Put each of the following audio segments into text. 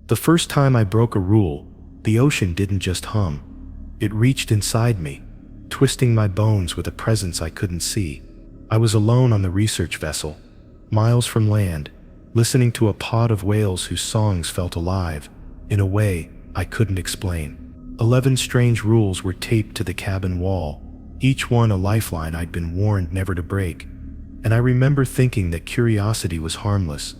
The first time I broke a rule, the ocean didn't just hum. It reached inside me, twisting my bones with a presence I couldn't see. I was alone on the research vessel, miles from land, listening to a pod of whales whose songs felt alive, in a way I couldn't explain. 11 strange rules were taped to the cabin wall, each one a lifeline I'd been warned never to break. And I remember thinking that curiosity was harmless,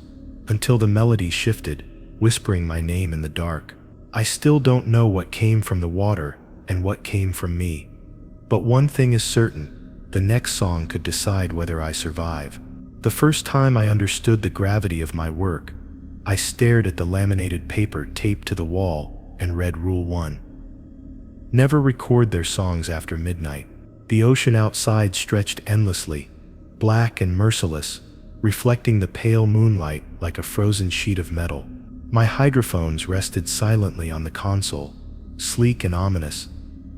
until the melody shifted, whispering my name in the dark. I still don't know what came from the water and what came from me. But one thing is certain, the next song could decide whether I survive. The first time I understood the gravity of my work, I stared at the laminated paper taped to the wall and read Rule 1. Never record their songs after midnight. The ocean outside stretched endlessly, black and merciless, reflecting the pale moonlight like a frozen sheet of metal. My hydrophones rested silently on the console, sleek and ominous,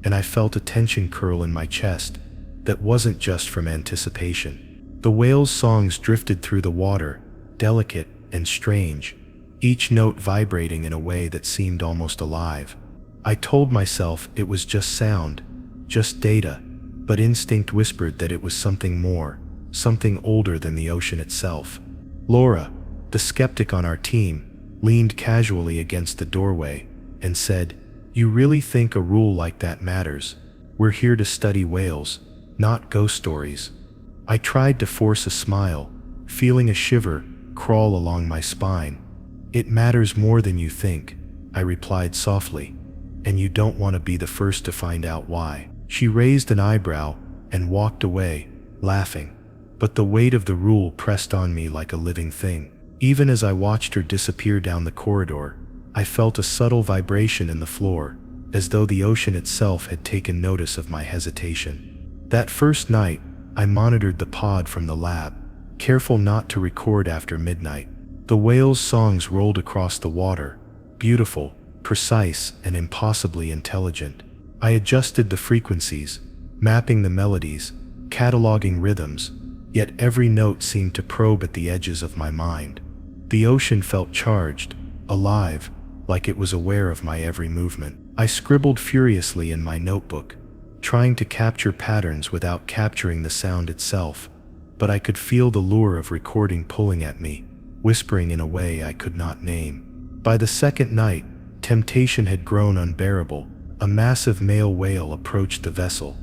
and I felt a tension curl in my chest that wasn't just from anticipation. The whales' songs drifted through the water, delicate and strange, each note vibrating in a way that seemed almost alive. I told myself it was just sound, just data, but instinct whispered that it was something more, something older than the ocean itself. Laura, the skeptic on our team, leaned casually against the doorway and said, "You really think a rule like that matters? We're here to study whales, not ghost stories." I tried to force a smile, feeling a shiver crawl along my spine. "It matters more than you think," I replied softly, "and you don't want to be the first to find out why." She raised an eyebrow and walked away, laughing, but the weight of the rule pressed on me like a living thing. Even as I watched her disappear down the corridor, I felt a subtle vibration in the floor, as though the ocean itself had taken notice of my hesitation. That first night, I monitored the pod from the lab, careful not to record after midnight. The whales' songs rolled across the water, beautiful, precise, and impossibly intelligent. I adjusted the frequencies, mapping the melodies, cataloging rhythms, yet every note seemed to probe at the edges of my mind. The ocean felt charged, alive, like it was aware of my every movement. I scribbled furiously in my notebook, trying to capture patterns without capturing the sound itself, but I could feel the lure of recording pulling at me, whispering in a way I could not name. By the second night, temptation had grown unbearable. A massive male whale approached the vessel,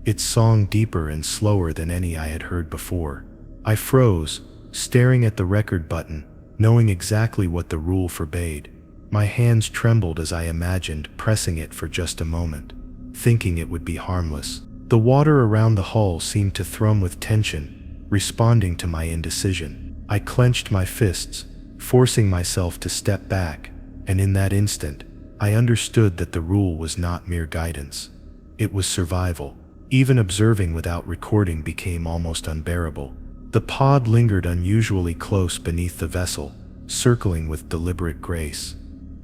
its song deeper and slower than any I had heard before. I froze, staring at the record button, knowing exactly what the rule forbade. My hands trembled as I imagined pressing it for just a moment, thinking it would be harmless. The water around the hull seemed to thrum with tension, responding to my indecision. I clenched my fists, forcing myself to step back, and in that instant, I understood that the rule was not mere guidance. It was survival. Even observing without recording became almost unbearable. The pod lingered unusually close beneath the vessel, circling with deliberate grace.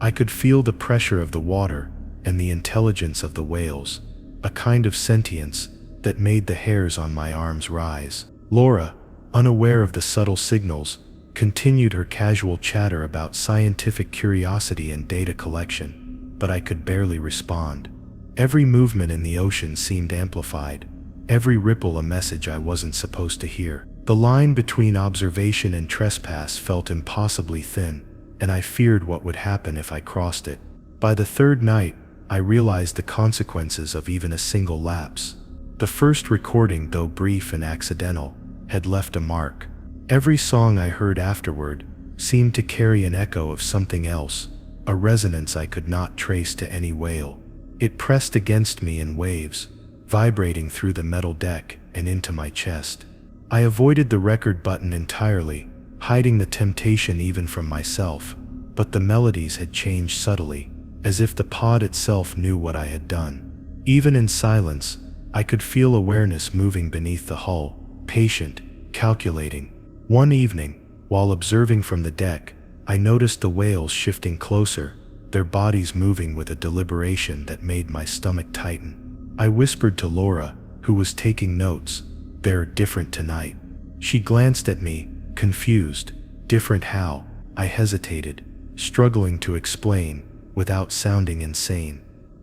I could feel the pressure of the water and the intelligence of the whales, a kind of sentience that made the hairs on my arms rise. Laura, unaware of the subtle signals, continued her casual chatter about scientific curiosity and data collection, but I could barely respond. Every movement in the ocean seemed amplified, every ripple a message I wasn't supposed to hear. The line between observation and trespass felt impossibly thin, and I feared what would happen if I crossed it. By the third night, I realized the consequences of even a single lapse. The first recording, though brief and accidental, had left a mark. Every song I heard afterward seemed to carry an echo of something else, a resonance I could not trace to any whale. It pressed against me in waves, vibrating through the metal deck and into my chest. I avoided the record button entirely, hiding the temptation even from myself, but the melodies had changed subtly, as if the pod itself knew what I had done. Even in silence, I could feel awareness moving beneath the hull, patient, calculating. One evening, while observing from the deck, I noticed the whales shifting closer, their bodies moving with a deliberation that made my stomach tighten. I whispered to Laura, who was taking notes, "They're different tonight." She glanced at me, confused. "Different how?" I hesitated, struggling to explain without sounding insane.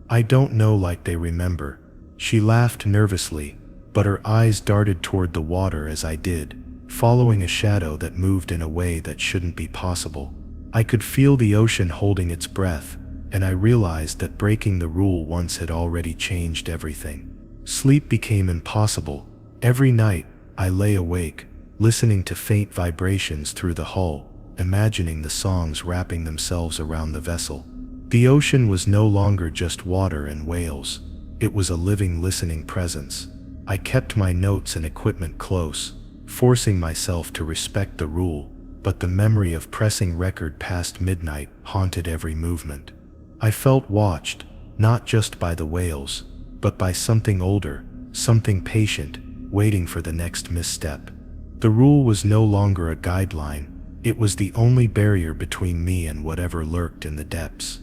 I don't know, like they remember. She laughed nervously, but her eyes darted toward the water as I did, following a shadow that moved in a way that shouldn't be possible. I could feel the ocean holding its breath, and I realized that breaking the rule once had already changed everything. Sleep became impossible. Every night, I lay awake, listening to faint vibrations through the hull, imagining the songs wrapping themselves around the vessel. The ocean was no longer just water and whales. It was a living, listening presence. I kept my notes and equipment close, forcing myself to respect the rule, but the memory of pressing record past midnight haunted every movement. I felt watched, not just by the whales, but by something older, something patient, waiting for the next misstep. The rule was no longer a guideline. It was the only barrier between me and whatever lurked in the depths.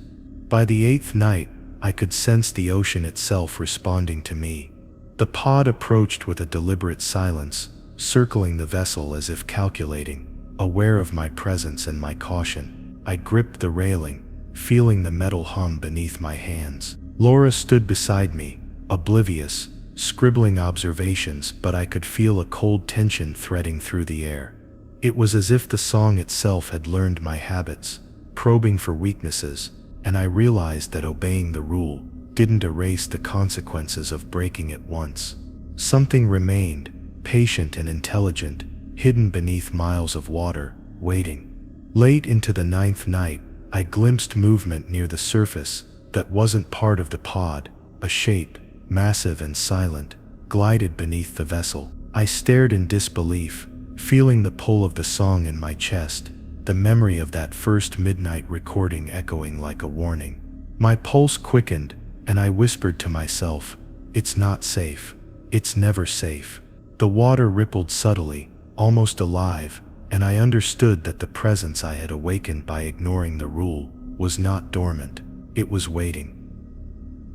By the 8th night, I could sense the ocean itself responding to me. The pod approached with a deliberate silence, circling the vessel as if calculating, aware of my presence and my caution. I gripped the railing, feeling the metal hum beneath my hands. Laura stood beside me, oblivious, scribbling observations, but I could feel a cold tension threading through the air. It was as if the song itself had learned my habits, probing for weaknesses, and I realized that obeying the rule didn't erase the consequences of breaking it once. Something remained, patient and intelligent, hidden beneath miles of water, waiting. Late into the 9th night, I glimpsed movement near the surface that wasn't part of the pod. A shape, massive and silent, glided beneath the vessel. I stared in disbelief, feeling the pull of the song in my chest, the memory of that first midnight recording echoing like a warning. My pulse quickened, and I whispered to myself, "It's not safe. It's never safe." The water rippled subtly, almost alive, and I understood that the presence I had awakened by ignoring the rule was not dormant. It was waiting.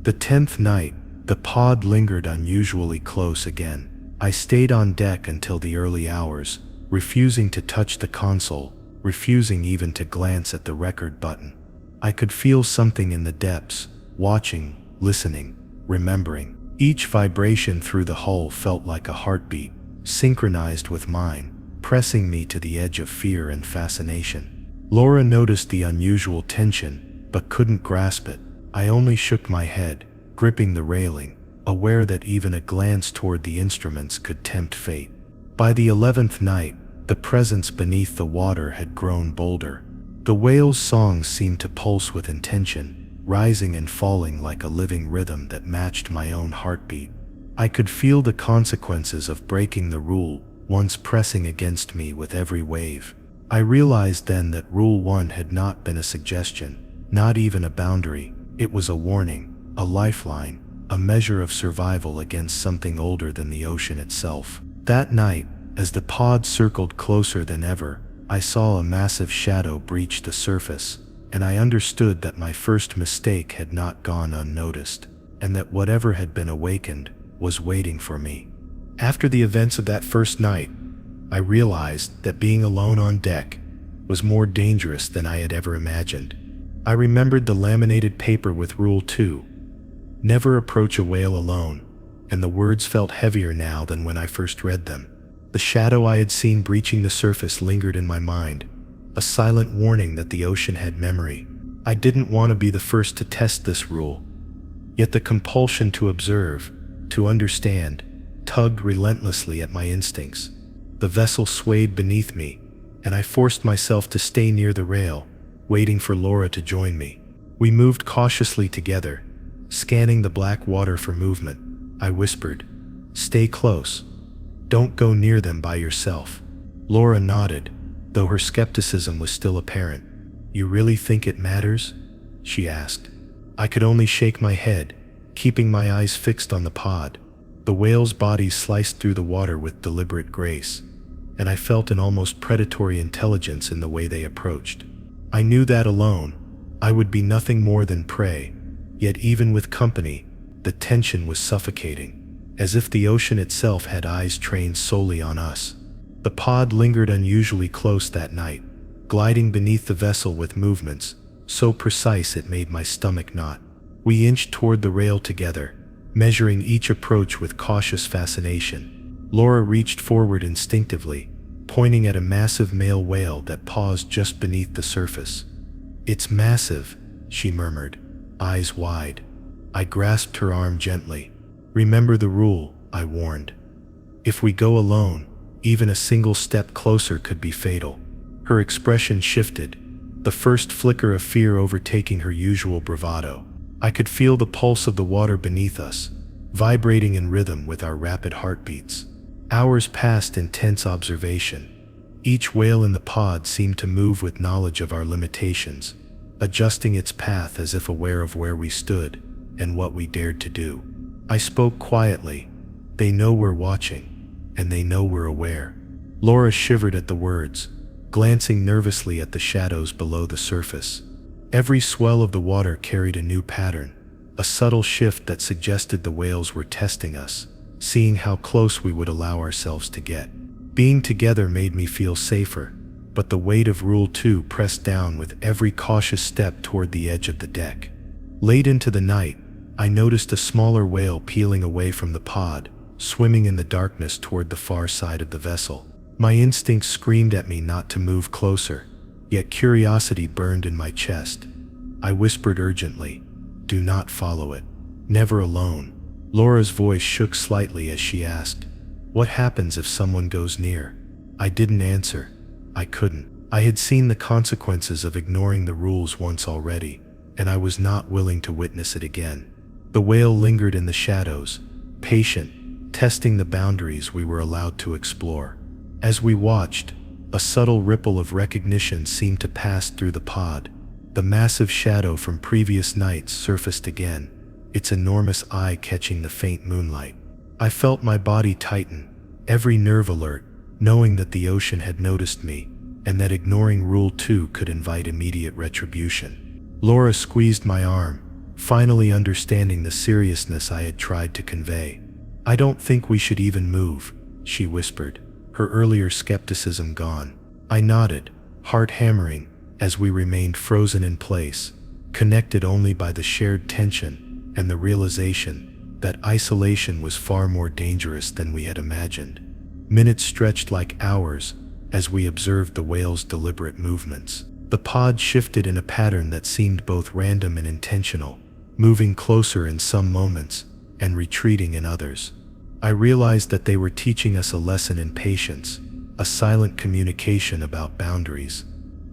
The 10th night, the pod lingered unusually close again. I stayed on deck until the early hours, refusing to touch the console, refusing even to glance at the record button. I could feel something in the depths, watching, listening, remembering. Each vibration through the hull felt like a heartbeat, synchronized with mine, pressing me to the edge of fear and fascination. Laura noticed the unusual tension, but couldn't grasp it. I only shook my head, gripping the railing, aware that even a glance toward the instruments could tempt fate. By the 11th night, the presence beneath the water had grown bolder. The whale's songs seemed to pulse with intention, rising and falling like a living rhythm that matched my own heartbeat. I could feel the consequences of breaking the rule, once pressing against me with every wave. I realized then that Rule 1 had not been a suggestion, not even a boundary. It was a warning, a lifeline, a measure of survival against something older than the ocean itself. That night, as the pod circled closer than ever, I saw a massive shadow breach the surface, and I understood that my first mistake had not gone unnoticed, and that whatever had been awakened was waiting for me. After the events of that first night, I realized that being alone on deck was more dangerous than I had ever imagined. I remembered the laminated paper with Rule 2, "Never approach a whale alone," and the words felt heavier now than when I first read them. The shadow I had seen breaching the surface lingered in my mind, a silent warning that the ocean had memory. I didn't want to be the first to test this rule, yet the compulsion to observe, to understand, tugged relentlessly at my instincts. The vessel swayed beneath me, and I forced myself to stay near the rail, waiting for Laura to join me. We moved cautiously together, scanning the black water for movement. I whispered, "Stay close. Don't go near them by yourself." Laura nodded, though her skepticism was still apparent. "You really think it matters?" she asked. I could only shake my head, keeping my eyes fixed on the pod. The whale's bodies sliced through the water with deliberate grace, and I felt an almost predatory intelligence in the way they approached. I knew that alone, I would be nothing more than prey, yet even with company, the tension was suffocating, as if the ocean itself had eyes trained solely on us. The pod lingered unusually close that night, gliding beneath the vessel with movements so precise it made my stomach knot. We inched toward the rail together, measuring each approach with cautious fascination. Laura reached forward instinctively, pointing at a massive male whale that paused just beneath the surface. "It's massive," she murmured, eyes wide. I grasped her arm gently. "Remember the rule," I warned. "If we go alone, even a single step closer could be fatal." Her expression shifted, the first flicker of fear overtaking her usual bravado. I could feel the pulse of the water beneath us, vibrating in rhythm with our rapid heartbeats. Hours passed in tense observation. Each whale in the pod seemed to move with knowledge of our limitations, adjusting its path as if aware of where we stood and what we dared to do. I spoke quietly. "They know we're watching, and they know we're aware." Laura shivered at the words, glancing nervously at the shadows below the surface. Every swell of the water carried a new pattern, a subtle shift that suggested the whales were testing us, seeing how close we would allow ourselves to get. Being together made me feel safer, but the weight of Rule 2 pressed down with every cautious step toward the edge of the deck. Late into the night, I noticed a smaller whale peeling away from the pod, swimming in the darkness toward the far side of the vessel. My instincts screamed at me not to move closer, yet curiosity burned in my chest. I whispered urgently, "Do not follow it. Never alone." Laura's voice shook slightly as she asked, "What happens if someone goes near?" I didn't answer. I couldn't. I had seen the consequences of ignoring the rules once already, and I was not willing to witness it again. The whale lingered in the shadows, patient, testing the boundaries we were allowed to explore. As we watched, a subtle ripple of recognition seemed to pass through the pod. The massive shadow from previous nights surfaced again, its enormous eye catching the faint moonlight. I felt my body tighten, every nerve alert, knowing that the ocean had noticed me, and that ignoring Rule 2 could invite immediate retribution. Laura squeezed my arm, finally understanding the seriousness I had tried to convey. "I don't think we should even move," she whispered, her earlier skepticism gone. I nodded, heart hammering, as we remained frozen in place, connected only by the shared tension and the realization that isolation was far more dangerous than we had imagined. Minutes stretched like hours as we observed the whale's deliberate movements. The pod shifted in a pattern that seemed both random and intentional, moving closer in some moments and retreating in others. I realized that they were teaching us a lesson in patience, a silent communication about boundaries.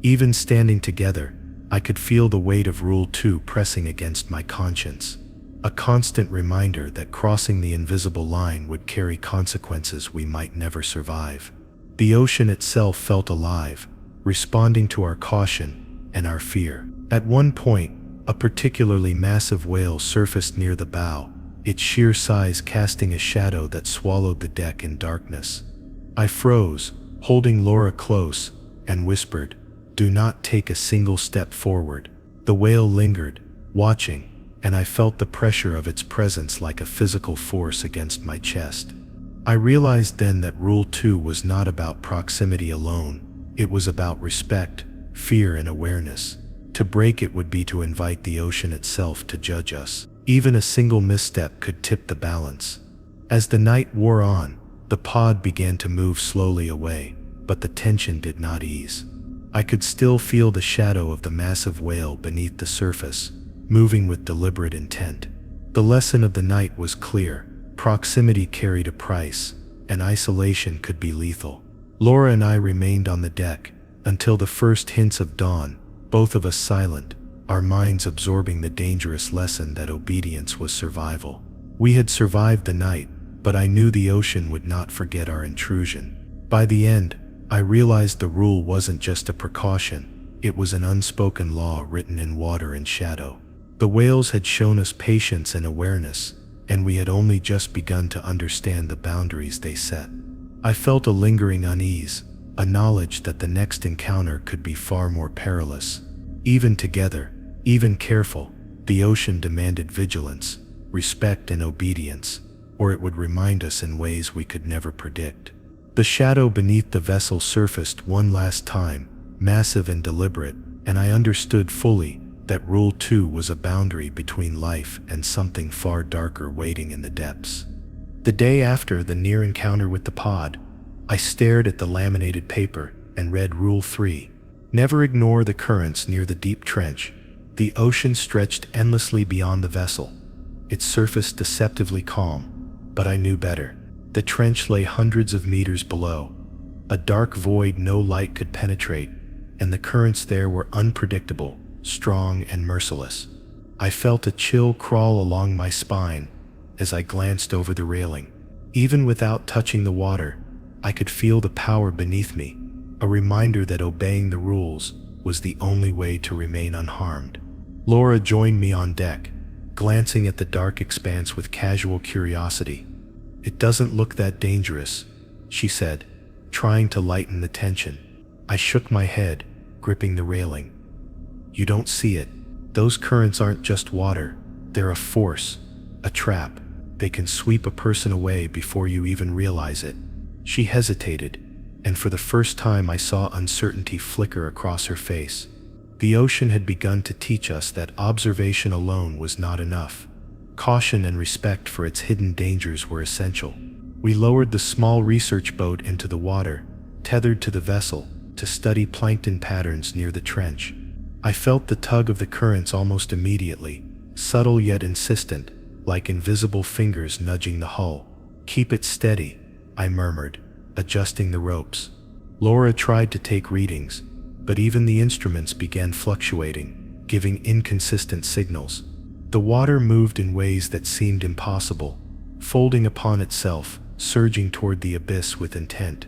Even standing together, I could feel the weight of Rule 2 pressing against my conscience, a constant reminder that crossing the invisible line would carry consequences we might never survive. The ocean itself felt alive, responding to our caution and our fear. At one point, a particularly massive whale surfaced near the bow, its sheer size casting a shadow that swallowed the deck in darkness. I froze, holding Laura close, and whispered, "Do not take a single step forward." The whale lingered, watching, and I felt the pressure of its presence like a physical force against my chest. I realized then that Rule 2 was not about proximity alone. It was about respect, fear, and awareness. To break it would be to invite the ocean itself to judge us. Even a single misstep could tip the balance. As the night wore on, the pod began to move slowly away, but the tension did not ease. I could still feel the shadow of the massive whale beneath the surface, moving with deliberate intent. The lesson of the night was clear. Proximity carried a price, and isolation could be lethal. Laura and I remained on the deck until the first hints of dawn, both of us silent, our minds absorbing the dangerous lesson that obedience was survival. We had survived the night, but I knew the ocean would not forget our intrusion. By the end, I realized the rule wasn't just a precaution, it was an unspoken law written in water and shadow. The whales had shown us patience and awareness, and we had only just begun to understand the boundaries they set. I felt a lingering unease, a knowledge that the next encounter could be far more perilous. Even together, even careful, the ocean demanded vigilance, respect, and obedience, or it would remind us in ways we could never predict. The shadow beneath the vessel surfaced one last time, massive and deliberate, and I understood fully that Rule 2 was a boundary between life and something far darker waiting in the depths. The day after the near encounter with the pod, I stared at the laminated paper and read Rule 3. Never ignore the currents near the deep trench. The ocean stretched endlessly beyond the vessel, its surface deceptively calm, but I knew better. The trench lay hundreds of meters below, a dark void no light could penetrate, and the currents there were unpredictable, strong, and merciless. I felt a chill crawl along my spine as I glanced over the railing. Even without touching the water, I could feel the power beneath me, a reminder that obeying the rules was the only way to remain unharmed. Laura joined me on deck, glancing at the dark expanse with casual curiosity. "It doesn't look that dangerous," she said, trying to lighten the tension. I shook my head, gripping the railing. "You don't see it. Those currents aren't just water. They're a force, a trap. They can sweep a person away before you even realize it." She hesitated, and for the first time I saw uncertainty flicker across her face. The ocean had begun to teach us that observation alone was not enough. Caution and respect for its hidden dangers were essential. We lowered the small research boat into the water, tethered to the vessel, to study plankton patterns near the trench. I felt the tug of the currents almost immediately, subtle yet insistent, like invisible fingers nudging the hull. "Keep it steady," I murmured, adjusting the ropes. Laura tried to take readings, but even the instruments began fluctuating, giving inconsistent signals. The water moved in ways that seemed impossible, folding upon itself, surging toward the abyss with intent.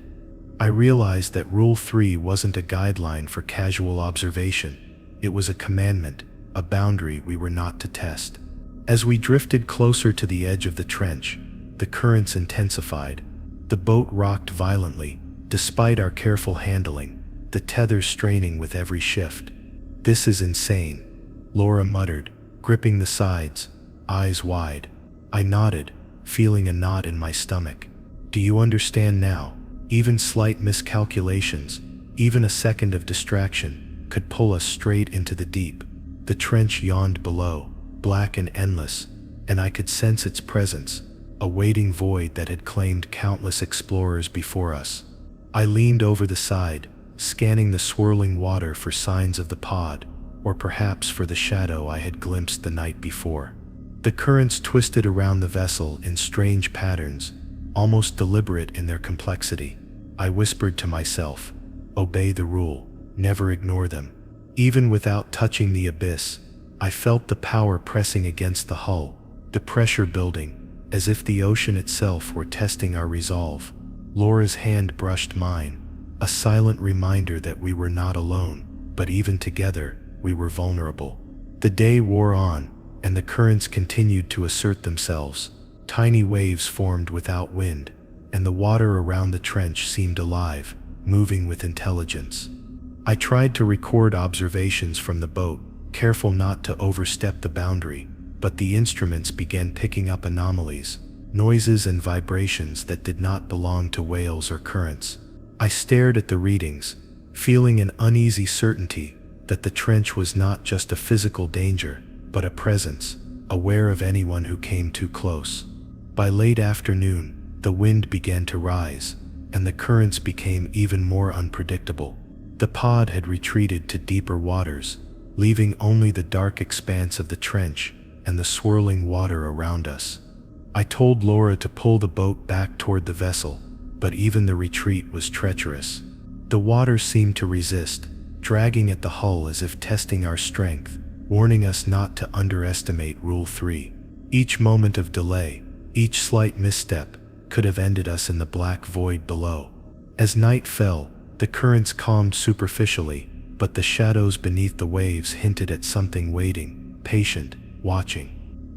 I realized that Rule 3 wasn't a guideline for casual observation. It was a commandment, a boundary we were not to test. As we drifted closer to the edge of the trench, the currents intensified. The boat rocked violently, despite our careful handling, the tether straining with every shift. "This is insane," Laura muttered, gripping the sides, eyes wide. I nodded, feeling a knot in my stomach. "Do you understand now? Even slight miscalculations, even a second of distraction, could pull us straight into the deep." The trench yawned below, black and endless, and I could sense its presence, a waiting void that had claimed countless explorers before us. I leaned over the side, scanning the swirling water for signs of the pod, or perhaps for the shadow I had glimpsed the night before. The currents twisted around the vessel in strange patterns, almost deliberate in their complexity. I whispered to myself, "Obey the rule, never ignore them." Even without touching the abyss, I felt the power pressing against the hull, the pressure building, as if the ocean itself were testing our resolve. Laura's hand brushed mine, a silent reminder that we were not alone, but even together, we were vulnerable. The day wore on, and the currents continued to assert themselves. Tiny waves formed without wind, and the water around the trench seemed alive, moving with intelligence. I tried to record observations from the boat, careful not to overstep the boundary, but the instruments began picking up anomalies, noises and vibrations that did not belong to whales or currents. I stared at the readings, feeling an uneasy certainty that the trench was not just a physical danger, but a presence, aware of anyone who came too close. By late afternoon, the wind began to rise, and the currents became even more unpredictable. The pod had retreated to deeper waters, leaving only the dark expanse of the trench and the swirling water around us. I told Laura to pull the boat back toward the vessel, but even the retreat was treacherous. The water seemed to resist, dragging at the hull as if testing our strength, warning us not to underestimate Rule 3. Each moment of delay, each slight misstep, could have ended us in the black void below. As night fell, the currents calmed superficially, but the shadows beneath the waves hinted at something waiting, patient, watching.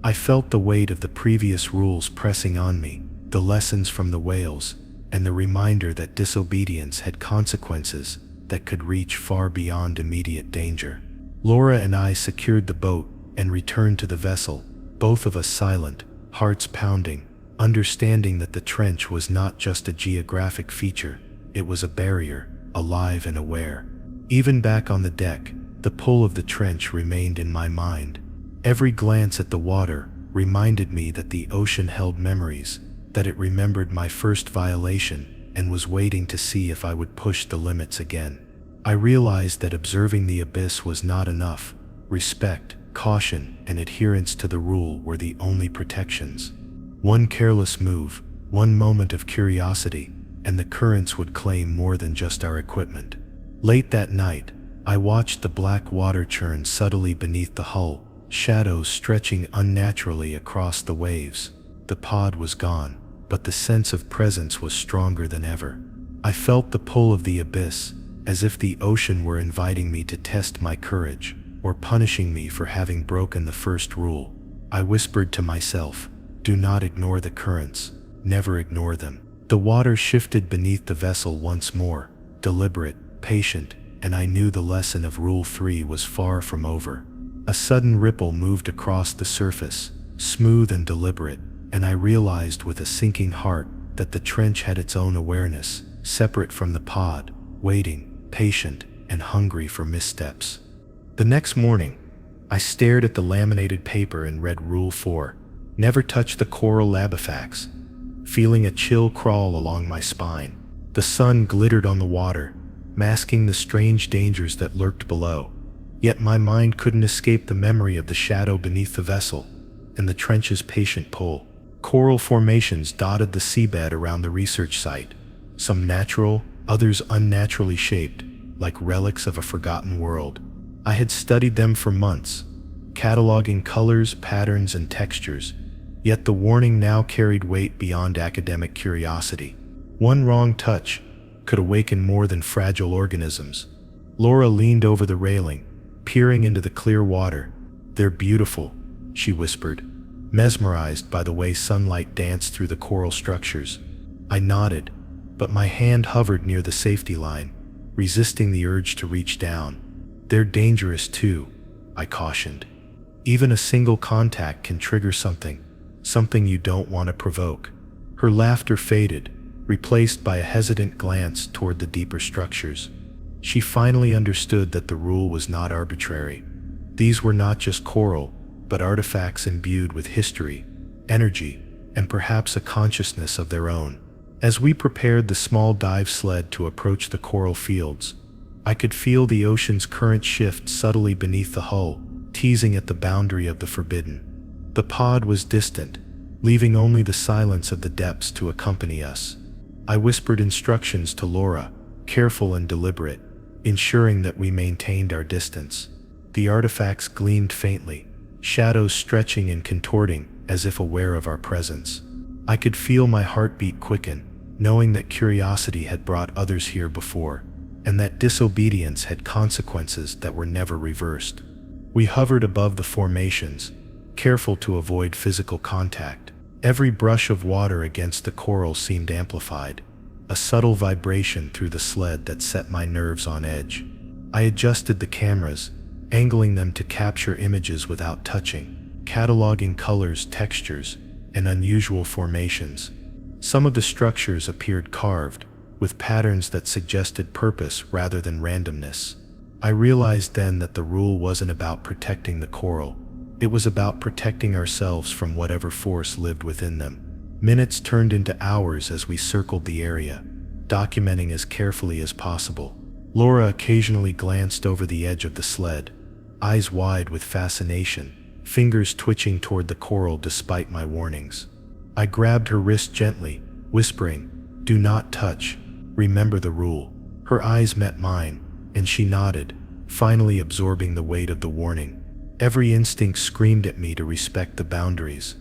I felt the weight of the previous rules pressing on me, the lessons from the whales, and the reminder that disobedience had consequences that could reach far beyond immediate danger. Laura and I secured the boat and returned to the vessel, both of us silent, hearts pounding, understanding that the trench was not just a geographic feature, it was a barrier, alive and aware. Even back on the deck, the pull of the trench remained in my mind. Every glance at the water reminded me that the ocean held memories, that it remembered my first violation and was waiting to see if I would push the limits again. I realized that observing the abyss was not enough. Respect, caution, and adherence to the rule were the only protections. One careless move, one moment of curiosity, and the currents would claim more than just our equipment. Late that night, I watched the black water churn subtly beneath the hull, shadows stretching unnaturally across the waves. The pod was gone, but the sense of presence was stronger than ever. I felt the pull of the abyss, as if the ocean were inviting me to test my courage, or punishing me for having broken the first rule. I whispered to myself, "Do not ignore the currents, never ignore them." The water shifted beneath the vessel once more, deliberate, patient, and I knew the lesson of Rule 3 was far from over. A sudden ripple moved across the surface, smooth and deliberate, and I realized with a sinking heart that the trench had its own awareness, separate from the pod, waiting, patient, and hungry for missteps. The next morning, I stared at the laminated paper and read Rule 4, never touch the coral labifax, feeling a chill crawl along my spine. The sun glittered on the water, masking the strange dangers that lurked below. Yet my mind couldn't escape the memory of the shadow beneath the vessel and the trench's patient pull. Coral formations dotted the seabed around the research site, some natural, others unnaturally shaped, like relics of a forgotten world. I had studied them for months, cataloging colors, patterns, and textures, yet the warning now carried weight beyond academic curiosity. One wrong touch could awaken more than fragile organisms. Laura leaned over the railing, peering into the clear water. "They're beautiful," she whispered, mesmerized by the way sunlight danced through the coral structures. I nodded, but my hand hovered near the safety line, resisting the urge to reach down. "They're dangerous too," I cautioned. "Even a single contact can trigger something you don't want to provoke." Her laughter faded, replaced by a hesitant glance toward the deeper structures. She finally understood that the rule was not arbitrary. These were not just coral, but artifacts imbued with history, energy, and perhaps a consciousness of their own. As we prepared the small dive sled to approach the coral fields, I could feel the ocean's current shift subtly beneath the hull, teasing at the boundary of the forbidden. The pod was distant, leaving only the silence of the depths to accompany us. I whispered instructions to Laura, careful and deliberate, ensuring that we maintained our distance. The artifacts gleamed faintly, shadows stretching and contorting as if aware of our presence. I could feel my heartbeat quicken, knowing that curiosity had brought others here before, and that disobedience had consequences that were never reversed. We hovered above the formations, careful to avoid physical contact. Every brush of water against the coral seemed amplified, a subtle vibration through the sled that set my nerves on edge. I adjusted the cameras, angling them to capture images without touching, cataloging colors, textures, and unusual formations. Some of the structures appeared carved, with patterns that suggested purpose rather than randomness. I realized then that the rule wasn't about protecting the coral. It was about protecting ourselves from whatever force lived within them. Minutes turned into hours as we circled the area, documenting as carefully as possible. Laura occasionally glanced over the edge of the sled, eyes wide with fascination, fingers twitching toward the coral despite my warnings. I grabbed her wrist gently, whispering, "Do not touch. Remember the rule." Her eyes met mine, and she nodded, finally absorbing the weight of the warning. Every instinct screamed at me to respect the boundaries.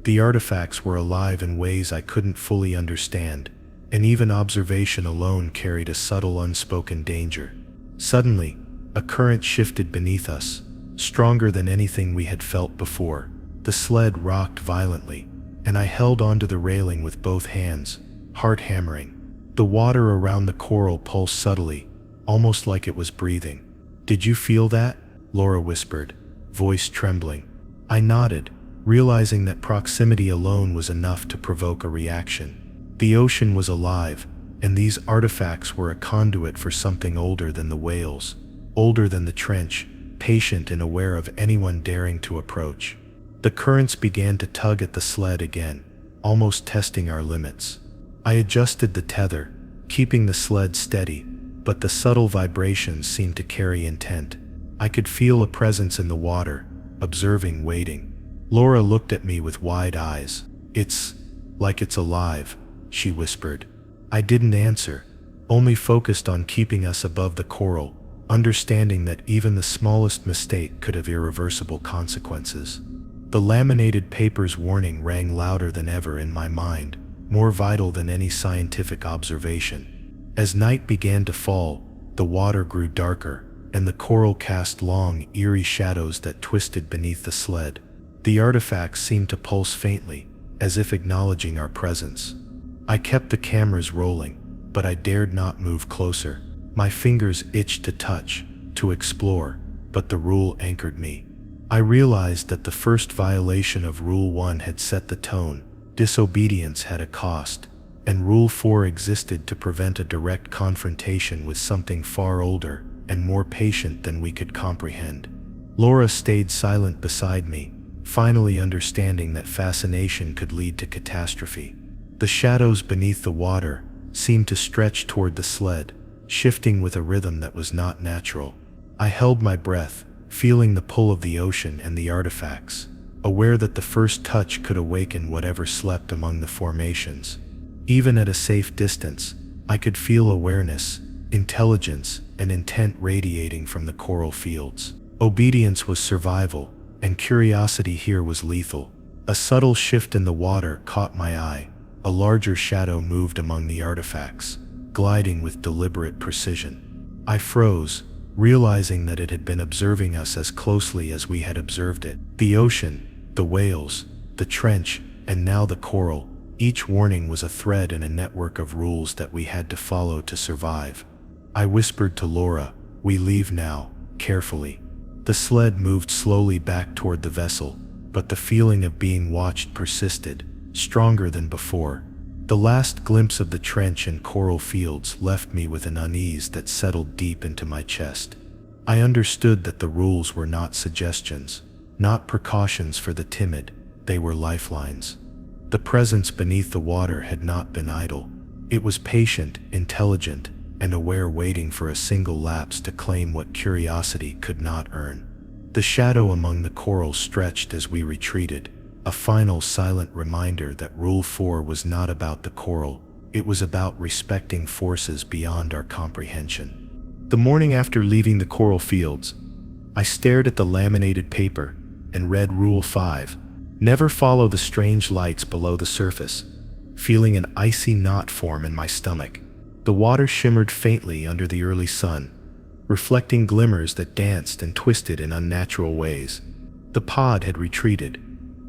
The artifacts were alive in ways I couldn't fully understand, and even observation alone carried a subtle unspoken danger. Suddenly, a current shifted beneath us, stronger than anything we had felt before. The sled rocked violently, and I held onto the railing with both hands, heart hammering. The water around the coral pulsed subtly, almost like it was breathing. "Did you feel that?" Laura whispered, voice trembling. I nodded, realizing that proximity alone was enough to provoke a reaction. The ocean was alive, and these artifacts were a conduit for something older than the whales, older than the trench, patient and aware of anyone daring to approach. The currents began to tug at the sled again, almost testing our limits. I adjusted the tether, keeping the sled steady, but the subtle vibrations seemed to carry intent. I could feel a presence in the water, observing, waiting. Laura looked at me with wide eyes. "It's like it's alive," she whispered. I didn't answer, only focused on keeping us above the coral, understanding that even the smallest mistake could have irreversible consequences. The laminated paper's warning rang louder than ever in my mind, more vital than any scientific observation. As night began to fall, the water grew darker, and the coral cast long, eerie shadows that twisted beneath the sled. The artifacts seemed to pulse faintly, as if acknowledging our presence. I kept the cameras rolling, but I dared not move closer. My fingers itched to touch, to explore, but the rule anchored me. I realized that the first violation of Rule 1 had set the tone. Disobedience had a cost, and Rule 4 existed to prevent a direct confrontation with something far older and more patient than we could comprehend. Laura stayed silent beside me, finally understanding that fascination could lead to catastrophe. The shadows beneath the water seemed to stretch toward the sled, shifting with a rhythm that was not natural. I held my breath, feeling the pull of the ocean and the artifacts, aware that the first touch could awaken whatever slept among the formations. Even at a safe distance, I could feel awareness, intelligence, and intent radiating from the coral fields. Obedience was survival, and curiosity here was lethal. A subtle shift in the water caught my eye. A larger shadow moved among the artifacts, gliding with deliberate precision. I froze, realizing that it had been observing us as closely as we had observed it. The ocean, the whales, the trench, and now the coral. Each warning was a thread in a network of rules that we had to follow to survive. I whispered to Laura, "We leave now, carefully." The sled moved slowly back toward the vessel, but the feeling of being watched persisted, stronger than before. The last glimpse of the trench and coral fields left me with an unease that settled deep into my chest. I understood that the rules were not suggestions, not precautions for the timid, they were lifelines. The presence beneath the water had not been idle. It was patient, intelligent, and aware, waiting for a single lapse to claim what curiosity could not earn. The shadow among the coral stretched as we retreated, a final silent reminder that Rule 4 was not about the coral, it was about respecting forces beyond our comprehension. The morning after leaving the coral fields, I stared at the laminated paper and read Rule 5, never follow the strange lights below the surface, feeling an icy knot form in my stomach. The water shimmered faintly under the early sun, reflecting glimmers that danced and twisted in unnatural ways. The pod had retreated,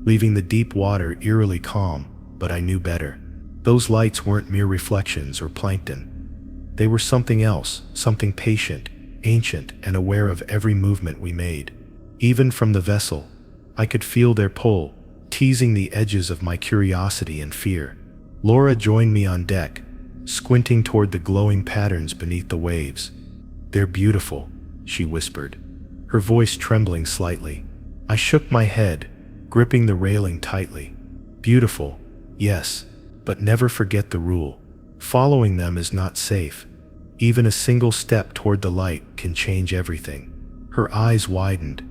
leaving the deep water eerily calm, but I knew better. Those lights weren't mere reflections or plankton. They were something else, something patient, ancient, and aware of every movement we made. Even from the vessel, I could feel their pull, teasing the edges of my curiosity and fear. Laura joined me on deck, squinting toward the glowing patterns beneath the waves. "They're beautiful," she whispered, her voice trembling slightly. I shook my head, gripping the railing tightly. "Beautiful, yes, but never forget the rule. Following them is not safe. Even a single step toward the light can change everything." Her eyes widened,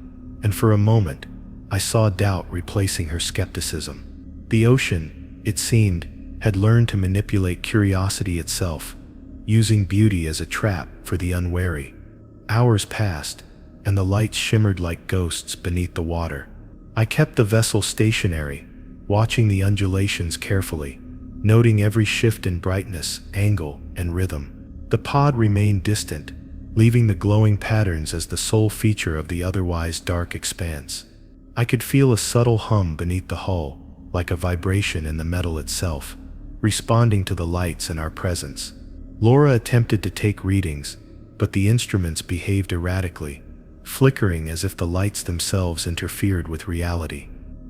and for a moment, I saw doubt replacing her skepticism. The ocean, it seemed, had learned to manipulate curiosity itself, using beauty as a trap for the unwary. Hours passed, and the lights shimmered like ghosts beneath the water. I kept the vessel stationary, watching the undulations carefully, noting every shift in brightness, angle, and rhythm. The pod remained distant, leaving the glowing patterns as the sole feature of the otherwise dark expanse. I could feel a subtle hum beneath the hull, like a vibration in the metal itself, responding to the lights and our presence. Laura attempted to take readings, but the instruments behaved erratically, flickering as if the lights themselves interfered with reality.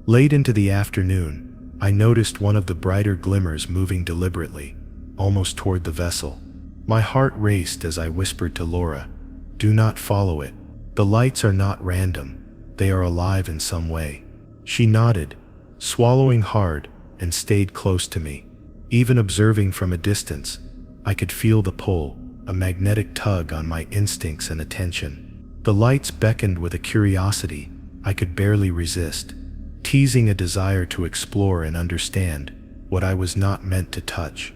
Late into the afternoon, I noticed one of the brighter glimmers moving deliberately, almost toward the vessel. My heart raced as I whispered to Laura, "Do not follow it. The lights are not random. They are alive in some way." She nodded, swallowing hard, and stayed close to me. Even observing from a distance, I could feel the pull, a magnetic tug on my instincts and attention. The lights beckoned with a curiosity I could barely resist, teasing a desire to explore and understand what I was not meant to touch.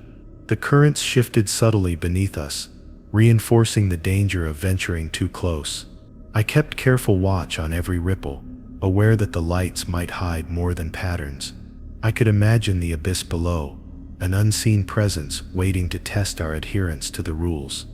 The currents shifted subtly beneath us, reinforcing the danger of venturing too close. I kept careful watch on every ripple, aware that the lights might hide more than patterns. I could imagine the abyss below, an unseen presence waiting to test our adherence to the rules.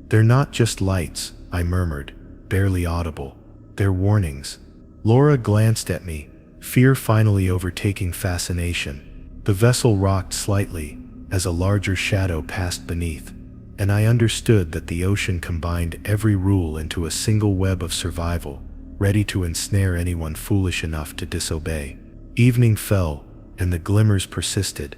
"They're not just lights," I murmured, barely audible. "They're warnings." Laura glanced at me, fear finally overtaking fascination. The vessel rocked slightly as a larger shadow passed beneath, and I understood that the ocean combined every rule into a single web of survival, ready to ensnare anyone foolish enough to disobey. Evening fell, and the glimmers persisted,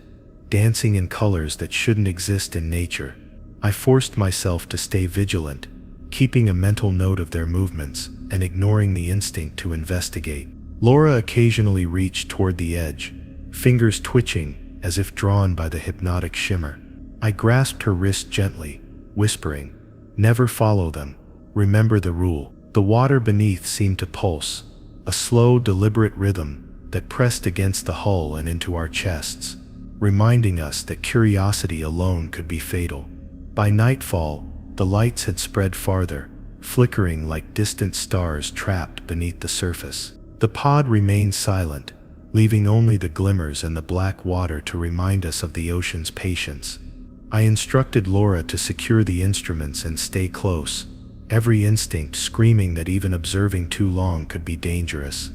dancing in colors that shouldn't exist in nature. I forced myself to stay vigilant, keeping a mental note of their movements and ignoring the instinct to investigate. Laura occasionally reached toward the edge, fingers twitching as if drawn by the hypnotic shimmer. I grasped her wrist gently, whispering, "Never follow them. Remember the rule." The water beneath seemed to pulse, a slow, deliberate rhythm that pressed against the hull and into our chests, reminding us that curiosity alone could be fatal. By nightfall, the lights had spread farther, flickering like distant stars trapped beneath the surface. The pod remained silent, leaving only the glimmers and the black water to remind us of the ocean's patience. I instructed Laura to secure the instruments and stay close, every instinct screaming that even observing too long could be dangerous.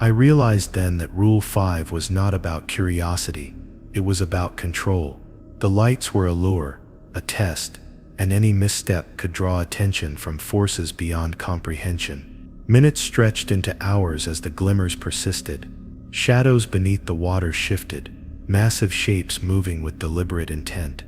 I realized then that Rule 5 was not about curiosity, it was about control. The lights were a lure, a test, and any misstep could draw attention from forces beyond comprehension. Minutes stretched into hours as the glimmers persisted. Shadows beneath the water shifted, massive shapes moving with deliberate intent.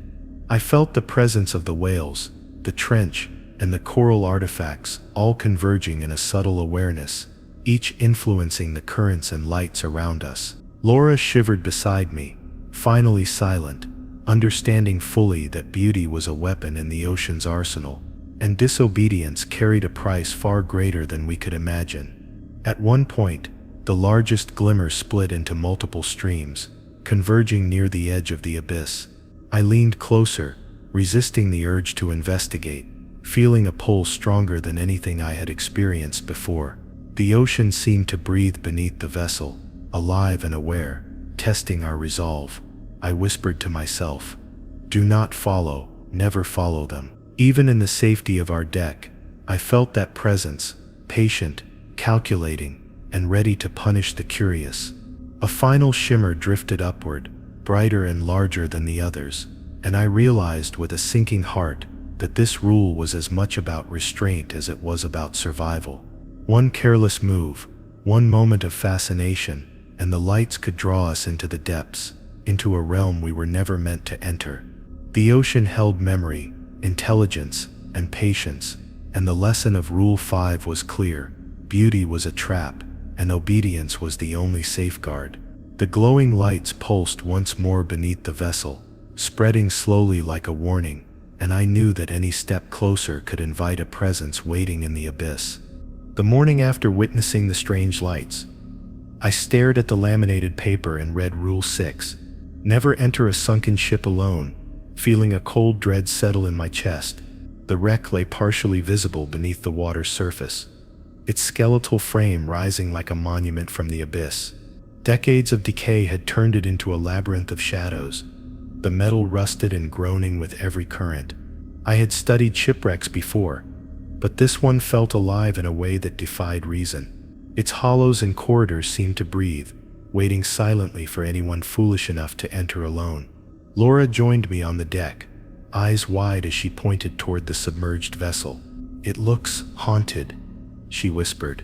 I felt the presence of the whales, the trench, and the coral artifacts all converging in a subtle awareness, each influencing the currents and lights around us. Laura shivered beside me, finally silent, understanding fully that beauty was a weapon in the ocean's arsenal, and disobedience carried a price far greater than we could imagine. At one point, the largest glimmer split into multiple streams, converging near the edge of the abyss. I leaned closer, resisting the urge to investigate, feeling a pull stronger than anything I had experienced before. The ocean seemed to breathe beneath the vessel, alive and aware, testing our resolve. I whispered to myself, "Do not follow, never follow them." Even in the safety of our deck, I felt that presence, patient, calculating, and ready to punish the curious. A final shimmer drifted upward, brighter and larger than the others, and I realized with a sinking heart that this rule was as much about restraint as it was about survival. One careless move, one moment of fascination, and the lights could draw us into the depths, into a realm we were never meant to enter. The ocean held memory, intelligence, and patience, and the lesson of Rule 5 was clear: beauty was a trap, and obedience was the only safeguard. The glowing lights pulsed once more beneath the vessel, spreading slowly like a warning, and I knew that any step closer could invite a presence waiting in the abyss. The morning after witnessing the strange lights, I stared at the laminated paper and read Rule 6. Never enter a sunken ship alone, feeling a cold dread settle in my chest. The wreck lay partially visible beneath the water's surface, its skeletal frame rising like a monument from the abyss. Decades of decay had turned it into a labyrinth of shadows, the metal rusted and groaning with every current. I had studied shipwrecks before, but this one felt alive in a way that defied reason. Its hollows and corridors seemed to breathe, waiting silently for anyone foolish enough to enter alone. Laura joined me on the deck, eyes wide as she pointed toward the submerged vessel. "It looks haunted," she whispered,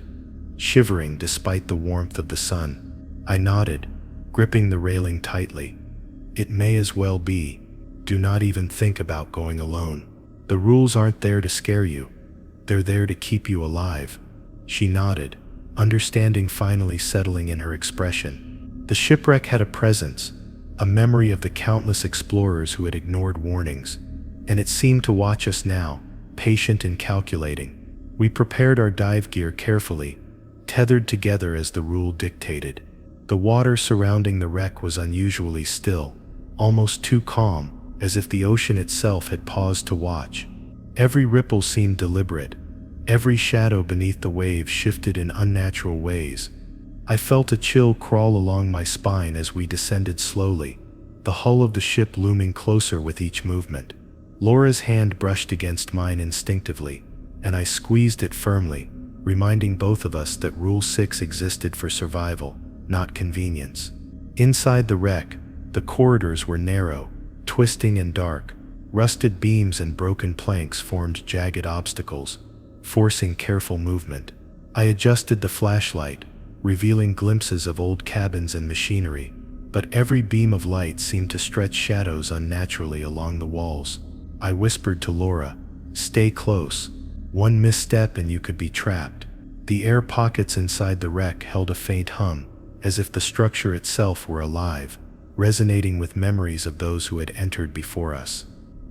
shivering despite the warmth of the sun. I nodded, gripping the railing tightly. "It may as well be." Do not even think about going alone. The rules aren't there to scare you. They're there to keep you alive." She nodded, understanding finally settling in her expression. The shipwreck had a presence, a memory of the countless explorers who had ignored warnings, and it seemed to watch us now, patient and calculating. We prepared our dive gear carefully, tethered together as the rule dictated. The water surrounding the wreck was unusually still, almost too calm, as if the ocean itself had paused to watch. Every ripple seemed deliberate. Every shadow beneath the waves shifted in unnatural ways. I felt a chill crawl along my spine as we descended slowly, the hull of the ship looming closer with each movement. Laura's hand brushed against mine instinctively, and I squeezed it firmly, reminding both of us that Rule 6 existed for survival, not convenience. Inside the wreck, the corridors were narrow, twisting and dark. Rusted beams and broken planks formed jagged obstacles, forcing careful movement. I adjusted the flashlight, revealing glimpses of old cabins and machinery, but every beam of light seemed to stretch shadows unnaturally along the walls. I whispered to Laura, "Stay close. One misstep and you could be trapped." The air pockets inside the wreck held a faint hum, as if the structure itself were alive, resonating with memories of those who had entered before us.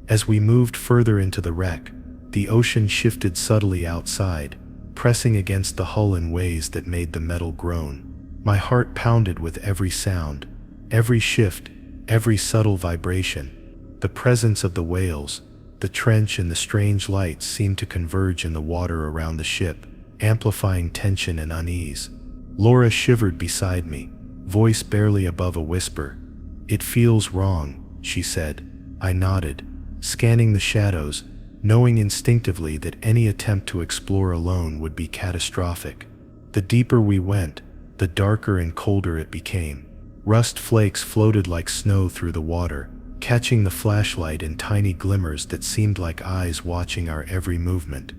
As we moved further into the wreck, the ocean shifted subtly outside, pressing against the hull in ways that made the metal groan. My heart pounded with every sound, every shift, every subtle vibration. The presence of the whales, the trench and the strange lights seemed to converge in the water around the ship, amplifying tension and unease. Laura shivered beside me, voice barely above a whisper. "It feels wrong," she said. I nodded, scanning the shadows, knowing instinctively that any attempt to explore alone would be catastrophic. The deeper we went, the darker and colder it became. Rust flakes floated like snow through the water, catching the flashlight in tiny glimmers that seemed like eyes watching our every movement.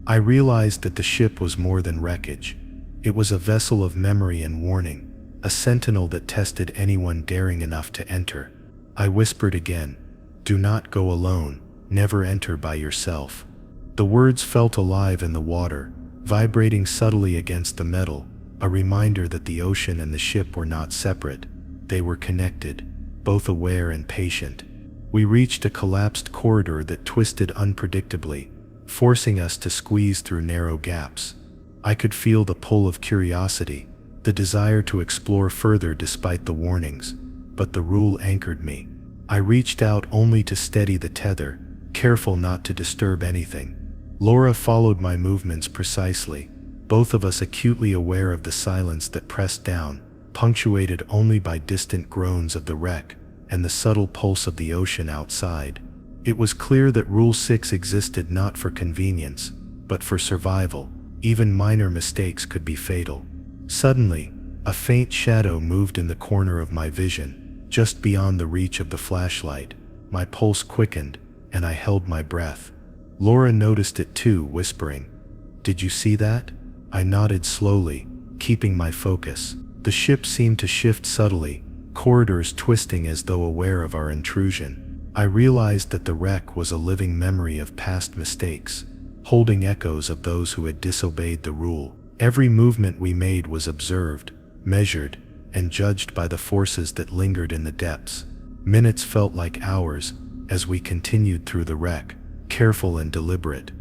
I realized that the ship was more than wreckage. It was a vessel of memory and warning, a sentinel that tested anyone daring enough to enter. I whispered again, "Do not go alone, never enter by yourself." The words felt alive in the water, vibrating subtly against the metal, a reminder that the ocean and the ship were not separate. They were connected, both aware and patient. We reached a collapsed corridor that twisted unpredictably, forcing us to squeeze through narrow gaps. I could feel the pull of curiosity, the desire to explore further despite the warnings, but the rule anchored me. I reached out only to steady the tether, careful not to disturb anything. Laura followed my movements precisely, both of us acutely aware of the silence that pressed down, punctuated only by distant groans of the wreck and the subtle pulse of the ocean outside. It was clear that Rule 6 existed not for convenience, but for survival. Even minor mistakes could be fatal. Suddenly, a faint shadow moved in the corner of my vision, just beyond the reach of the flashlight. My pulse quickened, and I held my breath. Laura noticed it too, whispering, "Did you see that?" I nodded slowly, keeping my focus. The ship seemed to shift subtly, corridors twisting as though aware of our intrusion. I realized that the wreck was a living memory of past mistakes, holding echoes of those who had disobeyed the rule. Every movement we made was observed, measured, and judged by the forces that lingered in the depths. Minutes felt like hours as we continued through the wreck, careful and deliberate.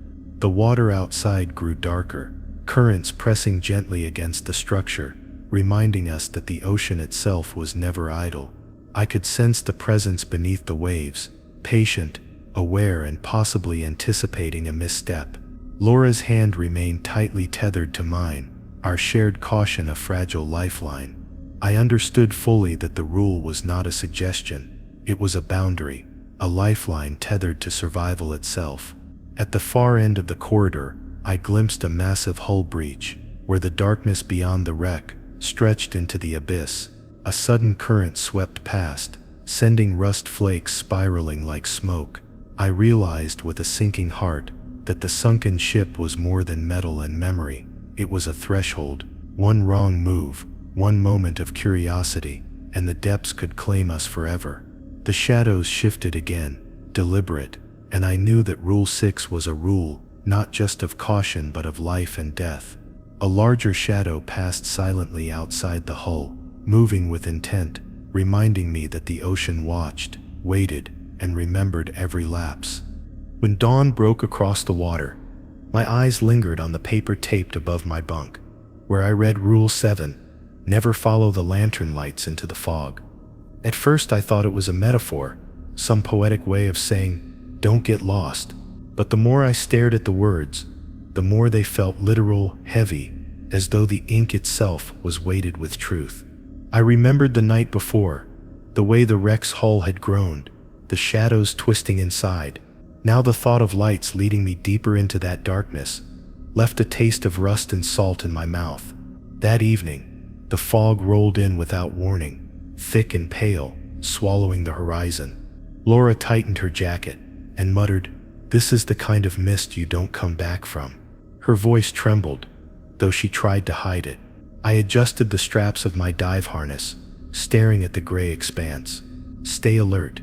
The water outside grew darker, currents pressing gently against the structure, reminding us that the ocean itself was never idle. I could sense the presence beneath the waves, patient, aware, and possibly anticipating a misstep. Laura's hand remained tightly tethered to mine, our shared caution a fragile lifeline. I understood fully that the rule was not a suggestion. It was a boundary, a lifeline tethered to survival itself. At the far end of the corridor, I glimpsed a massive hull breach, where the darkness beyond the wreck stretched into the abyss. A sudden current swept past, sending rust flakes spiraling like smoke. I realized with a sinking heart that the sunken ship was more than metal and memory. It was a threshold. One wrong move, one moment of curiosity, and the depths could claim us forever. The shadows shifted again, deliberate, and I knew that Rule 6 was a rule, not just of caution but of life and death. A larger shadow passed silently outside the hull, moving with intent, reminding me that the ocean watched, waited, and remembered every lapse. When dawn broke across the water, my eyes lingered on the paper taped above my bunk, where I read Rule 7, never follow the lantern lights into the fog. At first I thought it was a metaphor, some poetic way of saying, don't get lost. But the more I stared at the words, the more they felt literal, heavy, as though the ink itself was weighted with truth. I remembered the night before, the way the wreck's hull had groaned, the shadows twisting inside. Now the thought of lights leading me deeper into that darkness left a taste of rust and salt in my mouth. That evening, the fog rolled in without warning, thick and pale, swallowing the horizon. Laura tightened her jacket and muttered, "This is the kind of mist you don't come back from." Her voice trembled, though she tried to hide it. I adjusted the straps of my dive harness, staring at the gray expanse. "Stay alert.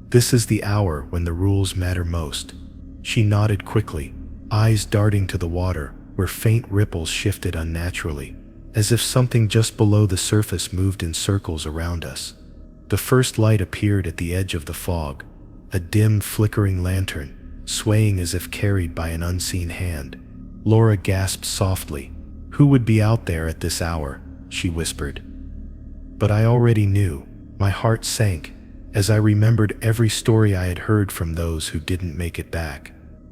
This is the hour when the rules matter most." She nodded quickly, eyes darting to the water, where faint ripples shifted unnaturally, as if something just below the surface moved in circles around us. The first light appeared at the edge of the fog, a dim, flickering lantern, swaying as if carried by an unseen hand. Laura gasped softly. "Who would be out there at this hour?" she whispered. But I already knew. My heart sank as I remembered every story I had heard from those who didn't make it back.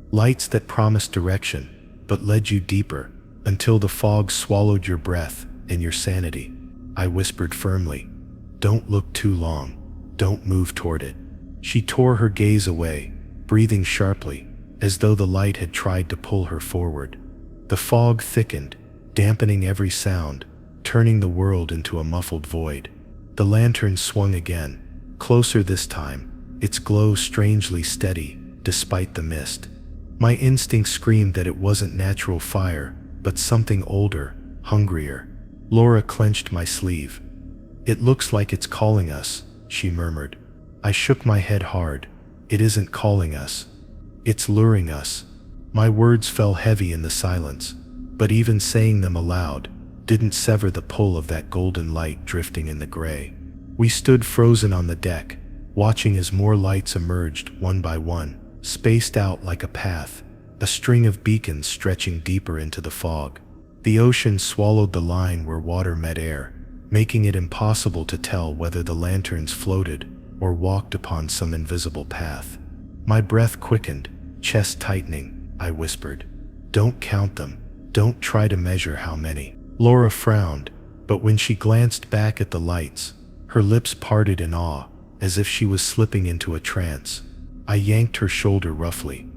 Lights that promised direction, but led you deeper, until the fog swallowed your breath and your sanity. I whispered firmly, "Don't look too long. Don't move toward it." She tore her gaze away, breathing sharply, as though the light had tried to pull her forward. The fog thickened, dampening every sound, turning the world into a muffled void. The lantern swung again, closer this time, its glow strangely steady, despite the mist. My instinct screamed that it wasn't natural fire, but something older, hungrier. Laura clenched my sleeve. "It looks like it's calling us," she murmured. I shook my head hard. "It isn't calling us. It's luring us." My words fell heavy in the silence, but even saying them aloud didn't sever the pull of that golden light drifting in the gray. We stood frozen on the deck, watching as more lights emerged one by one, spaced out like a path, a string of beacons stretching deeper into the fog. The ocean swallowed the line where water met air, making it impossible to tell whether the lanterns floated or walked upon some invisible path. My breath quickened, chest tightening. I whispered, "Don't count them. Don't try to measure how many." Laura frowned, but when she glanced back at the lights, her lips parted in awe, as if she was slipping into a trance. I yanked her shoulder roughly.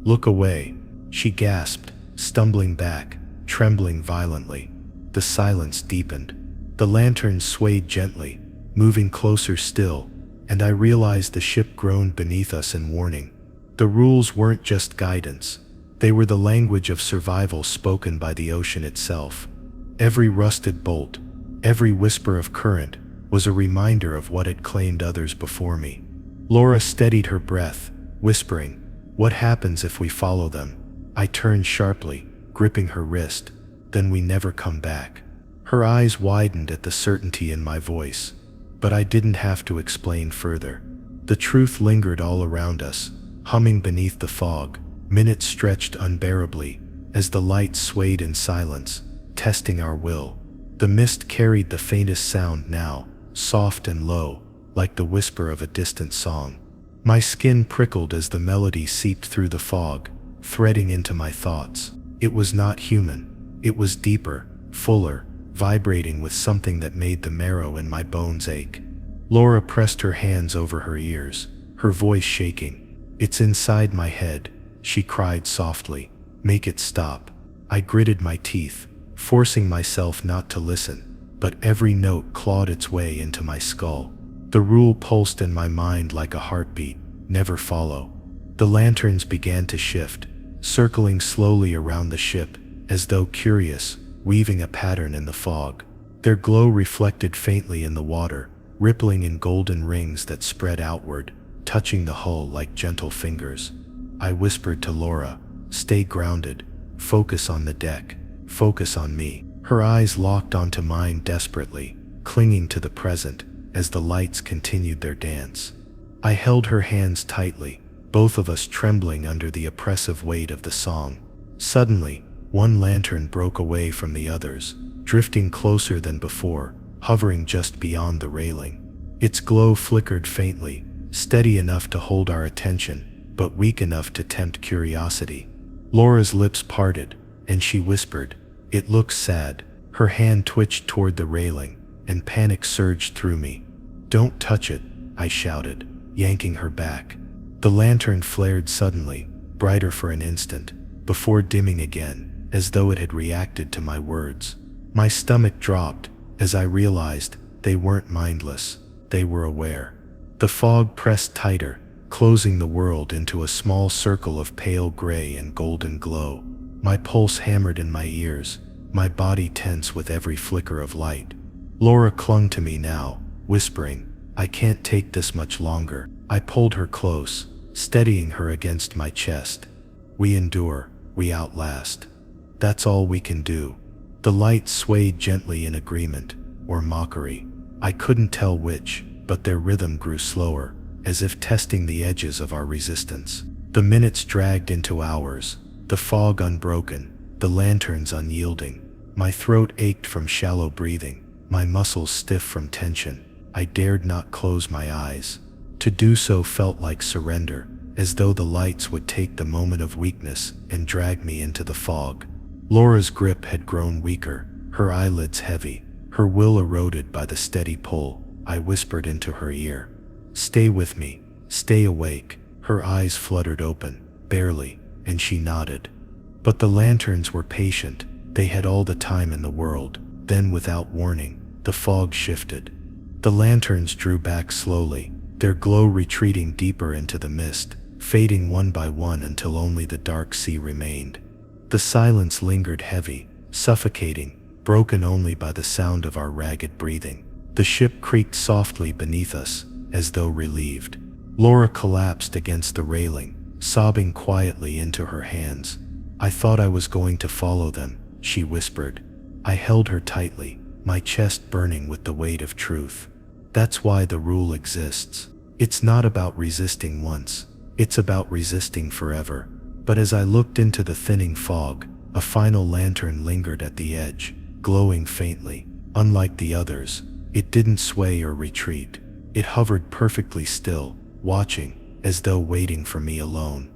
"Look away," she gasped, stumbling back, trembling violently. The silence deepened. The lantern swayed gently, moving closer still, and I realized the ship groaned beneath us in warning. The rules weren't just guidance. They were the language of survival spoken by the ocean itself. Every rusted bolt, every whisper of current, was a reminder of what had claimed others before me. Laura steadied her breath, whispering, "What happens if we follow them?" I turned sharply, gripping her wrist. "Then we never come back." Her eyes widened at the certainty in my voice, but I didn't have to explain further. The truth lingered all around us, humming beneath the fog. Minutes stretched unbearably, as the light swayed in silence, testing our will. The mist carried the faintest sound now, soft and low, like the whisper of a distant song. My skin prickled as the melody seeped through the fog, threading into my thoughts. It was not human. It was deeper, fuller, vibrating with something that made the marrow in my bones ache. Laura pressed her hands over her ears, her voice shaking. "It's inside my head," she cried softly. "Make it stop." I gritted my teeth, forcing myself not to listen, but every note clawed its way into my skull. The rule pulsed in my mind like a heartbeat, "Never follow." The lanterns began to shift, circling slowly around the ship, as though curious, weaving a pattern in the fog. Their glow reflected faintly in the water, rippling in golden rings that spread outward, touching the hull like gentle fingers. I whispered to Laura, "Stay grounded. Focus on the deck. Focus on me." Her eyes locked onto mine desperately, clinging to the present as the lights continued their dance. I held her hands tightly, both of us trembling under the oppressive weight of the song. Suddenly, one lantern broke away from the others, drifting closer than before, hovering just beyond the railing. Its glow flickered faintly, steady enough to hold our attention, but weak enough to tempt curiosity. Laura's lips parted, and she whispered, "It looks sad." Her hand twitched toward the railing, and panic surged through me. "Don't touch it," I shouted, yanking her back. The lantern flared suddenly, brighter for an instant, before dimming again, as though it had reacted to my words. My stomach dropped as I realized they weren't mindless, they were aware. The fog pressed tighter, closing the world into a small circle of pale gray and golden glow. My pulse hammered in my ears, my body tense with every flicker of light. Laura clung to me now, whispering, "I can't take this much longer." I pulled her close, steadying her against my chest. "We endure, we outlast. That's all we can do." The lights swayed gently in agreement, or mockery. I couldn't tell which, but their rhythm grew slower, as if testing the edges of our resistance. The minutes dragged into hours, the fog unbroken, the lanterns unyielding. My throat ached from shallow breathing, my muscles stiff from tension. I dared not close my eyes. To do so felt like surrender, as though the lights would take the moment of weakness and drag me into the fog. Laura's grip had grown weaker, her eyelids heavy, her will eroded by the steady pull. I whispered into her ear, "Stay with me, stay awake." Her eyes fluttered open, barely, and she nodded. But the lanterns were patient, they had all the time in the world. Then, without warning, the fog shifted. The lanterns drew back slowly, their glow retreating deeper into the mist, fading one by one until only the dark sea remained. The silence lingered heavy, suffocating, broken only by the sound of our ragged breathing. The ship creaked softly beneath us, as though relieved. Laura collapsed against the railing, sobbing quietly into her hands. "I thought I was going to follow them," she whispered. I held her tightly, my chest burning with the weight of truth. That's why the rule exists. It's not about resisting once, it's about resisting forever. But as I looked into the thinning fog, a final lantern lingered at the edge, glowing faintly. Unlike the others, it didn't sway or retreat. It hovered perfectly still, watching, as though waiting for me alone.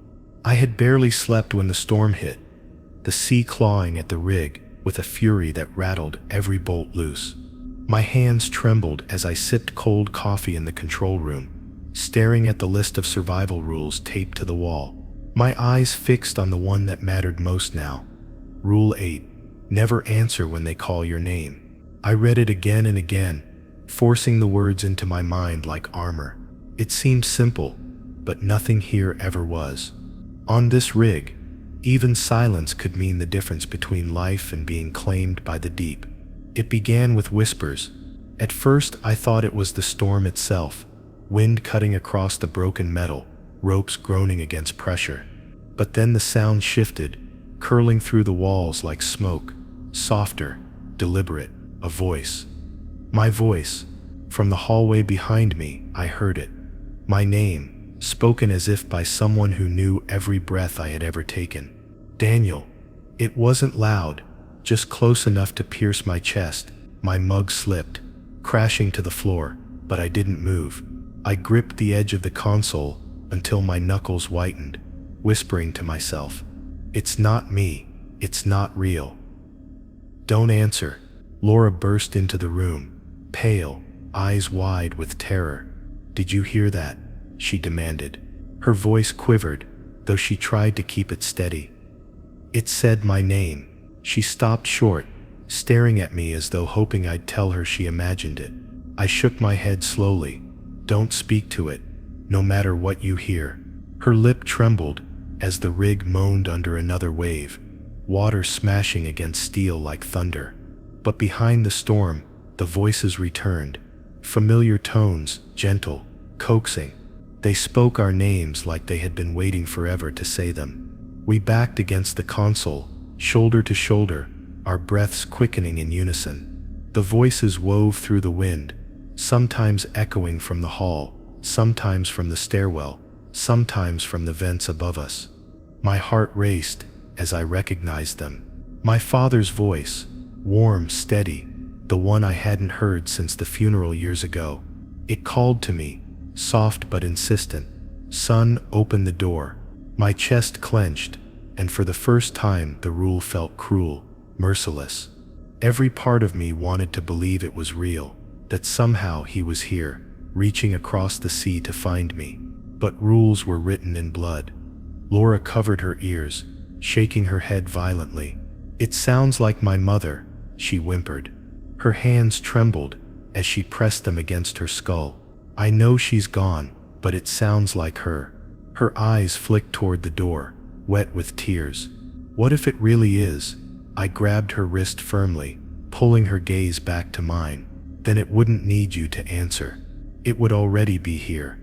I had barely slept when the storm hit, the sea clawing at the rig with a fury that rattled every bolt loose. My hands trembled as I sipped cold coffee in the control room, staring at the list of survival rules taped to the wall. My eyes fixed on the one that mattered most now. Rule 8. Never answer when they call your name. I read it again and again, forcing the words into my mind like armor. It seemed simple, but nothing here ever was. On this rig, even silence could mean the difference between life and being claimed by the deep. It began with whispers. At first I thought it was the storm itself, wind cutting across the broken metal, ropes groaning against pressure. But then the sound shifted, curling through the walls like smoke, softer, deliberate, a voice. My voice. From the hallway behind me, I heard it. My name, spoken as if by someone who knew every breath I had ever taken. Daniel. It wasn't loud, just close enough to pierce my chest. My mug slipped, crashing to the floor, but I didn't move. I gripped the edge of the console until my knuckles whitened, whispering to myself, "It's not me, it's not real." "Don't answer." Laura burst into the room, pale, eyes wide with terror. "Did you hear that?" she demanded. Her voice quivered, though she tried to keep it steady. "It said my name." She stopped short, staring at me as though hoping I'd tell her she imagined it. I shook my head slowly. "Don't speak to it, no matter what you hear." Her lip trembled as the rig moaned under another wave, water smashing against steel like thunder. But behind the storm, the voices returned, familiar tones, gentle, coaxing. They spoke our names like they had been waiting forever to say them. We backed against the console, shoulder to shoulder, our breaths quickening in unison. The voices wove through the wind, sometimes echoing from the hall, sometimes from the stairwell, sometimes from the vents above us. My heart raced as I recognized them. My father's voice, warm, steady, the one I hadn't heard since the funeral years ago. It called to me, soft but insistent. "Son, open the door." My chest clenched, and for the first time the rule felt cruel, merciless. Every part of me wanted to believe it was real, that somehow he was here, reaching across the sea to find me. But rules were written in blood. Laura covered her ears, shaking her head violently. "It sounds like my mother," she whimpered. Her hands trembled as she pressed them against her skull. "I know she's gone, but it sounds like her." Her eyes flicked toward the door, wet with tears. "What if it really is?" I grabbed her wrist firmly, pulling her gaze back to mine. "Then it wouldn't need you to answer. It would already be here."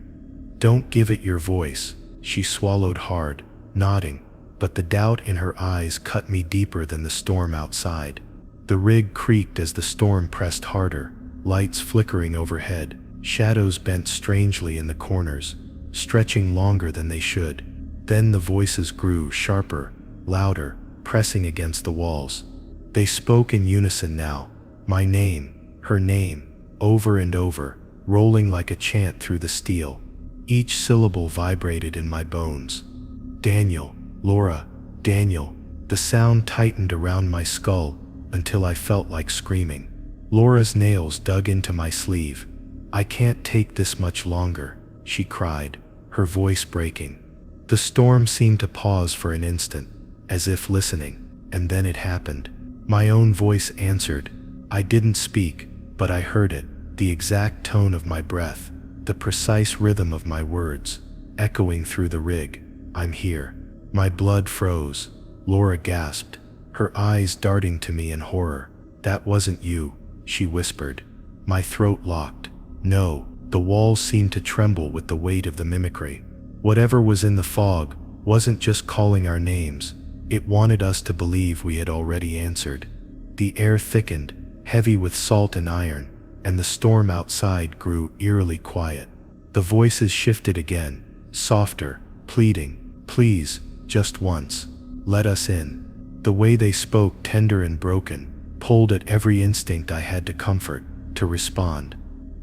"Don't give it your voice," she swallowed hard, nodding, but the doubt in her eyes cut me deeper than the storm outside. The rig creaked as the storm pressed harder, lights flickering overhead, shadows bent strangely in the corners, stretching longer than they should. Then the voices grew sharper, louder, pressing against the walls. They spoke in unison now, my name, her name, over and over, rolling like a chant through the steel. Each syllable vibrated in my bones. "Daniel, Laura, Daniel." The sound tightened around my skull until I felt like screaming. Laura's nails dug into my sleeve. "I can't take this much longer," she cried, her voice breaking. The storm seemed to pause for an instant, as if listening, and then it happened. My own voice answered. I didn't speak, but I heard it, the exact tone of my breath, the precise rhythm of my words, echoing through the rig. "I'm here." My blood froze. Laura gasped, her eyes darting to me in horror. "That wasn't you," she whispered. My throat locked. No, the walls seemed to tremble with the weight of the mimicry. Whatever was in the fog wasn't just calling our names, it wanted us to believe we had already answered. The air thickened, heavy with salt and iron, and the storm outside grew eerily quiet. The voices shifted again, softer, pleading, "Please, just once. Let us in." The way they spoke, tender and broken, pulled at every instinct I had to comfort, to respond.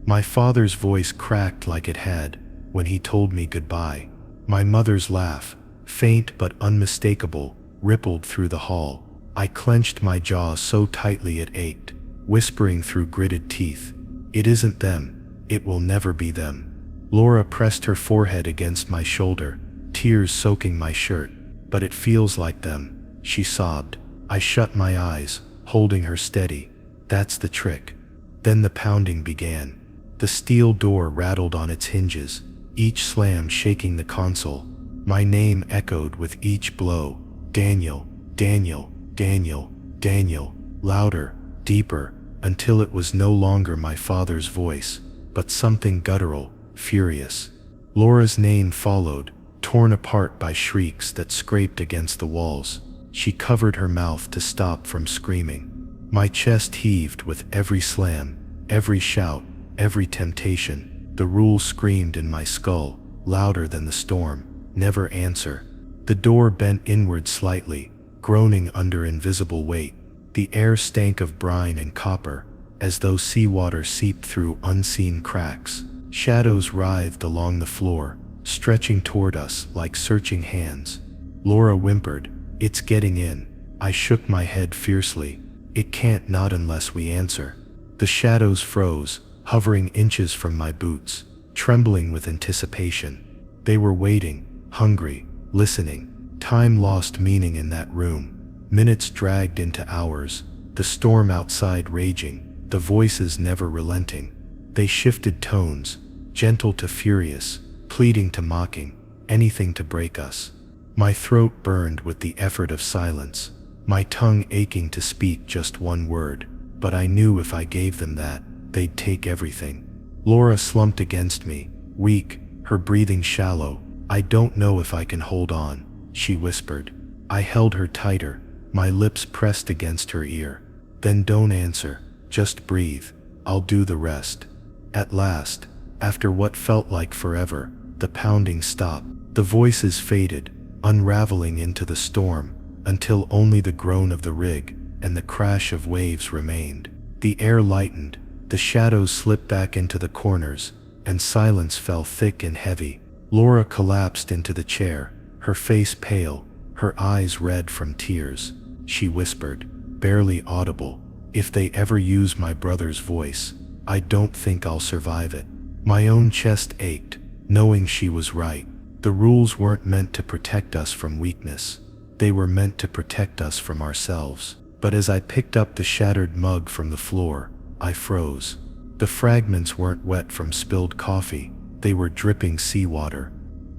My father's voice cracked like it had when he told me goodbye. My mother's laugh, faint but unmistakable, rippled through the hall. I clenched my jaw so tightly it ached, whispering through gritted teeth, "It isn't them. It will never be them." Laura pressed her forehead against my shoulder, tears soaking my shirt. "But it feels like them," she sobbed. I shut my eyes, holding her steady. "That's the trick." Then the pounding began. The steel door rattled on its hinges, each slam shaking the console. My name echoed with each blow. "Daniel, Daniel, Daniel, Daniel," louder, deeper, until it was no longer my father's voice, but something guttural, furious. Laura's name followed, torn apart by shrieks that scraped against the walls. She covered her mouth to stop from screaming. My chest heaved with every slam, every shout, every temptation. The rule screamed in my skull, louder than the storm, "Never answer." The door bent inward slightly, groaning under invisible weight. The air stank of brine and copper, as though seawater seeped through unseen cracks. Shadows writhed along the floor, stretching toward us like searching hands. Laura whimpered, "It's getting in." I shook my head fiercely. "It can't, not unless we answer." The shadows froze, hovering inches from my boots, trembling with anticipation. They were waiting, hungry, listening. Time lost meaning in that room. Minutes dragged into hours, the storm outside raging, the voices never relenting. They shifted tones, gentle to furious, pleading to mocking, anything to break us. My throat burned with the effort of silence, my tongue aching to speak just one word, but I knew if I gave them that, they'd take everything. Laura slumped against me, weak, her breathing shallow. "I don't know if I can hold on," she whispered. I held her tighter, my lips pressed against her ear. "Then don't answer, just breathe. I'll do the rest." At last, after what felt like forever, the pounding stopped. The voices faded, unraveling into the storm, until only the groan of the rig and the crash of waves remained. The air lightened, the shadows slipped back into the corners, and silence fell thick and heavy. Laura collapsed into the chair, her face pale, her eyes red from tears. She whispered, barely audible, "If they ever use my brother's voice, I don't think I'll survive it." My own chest ached, knowing she was right. The rules weren't meant to protect us from weakness. They were meant to protect us from ourselves. But as I picked up the shattered mug from the floor, I froze. The fragments weren't wet from spilled coffee, they were dripping seawater.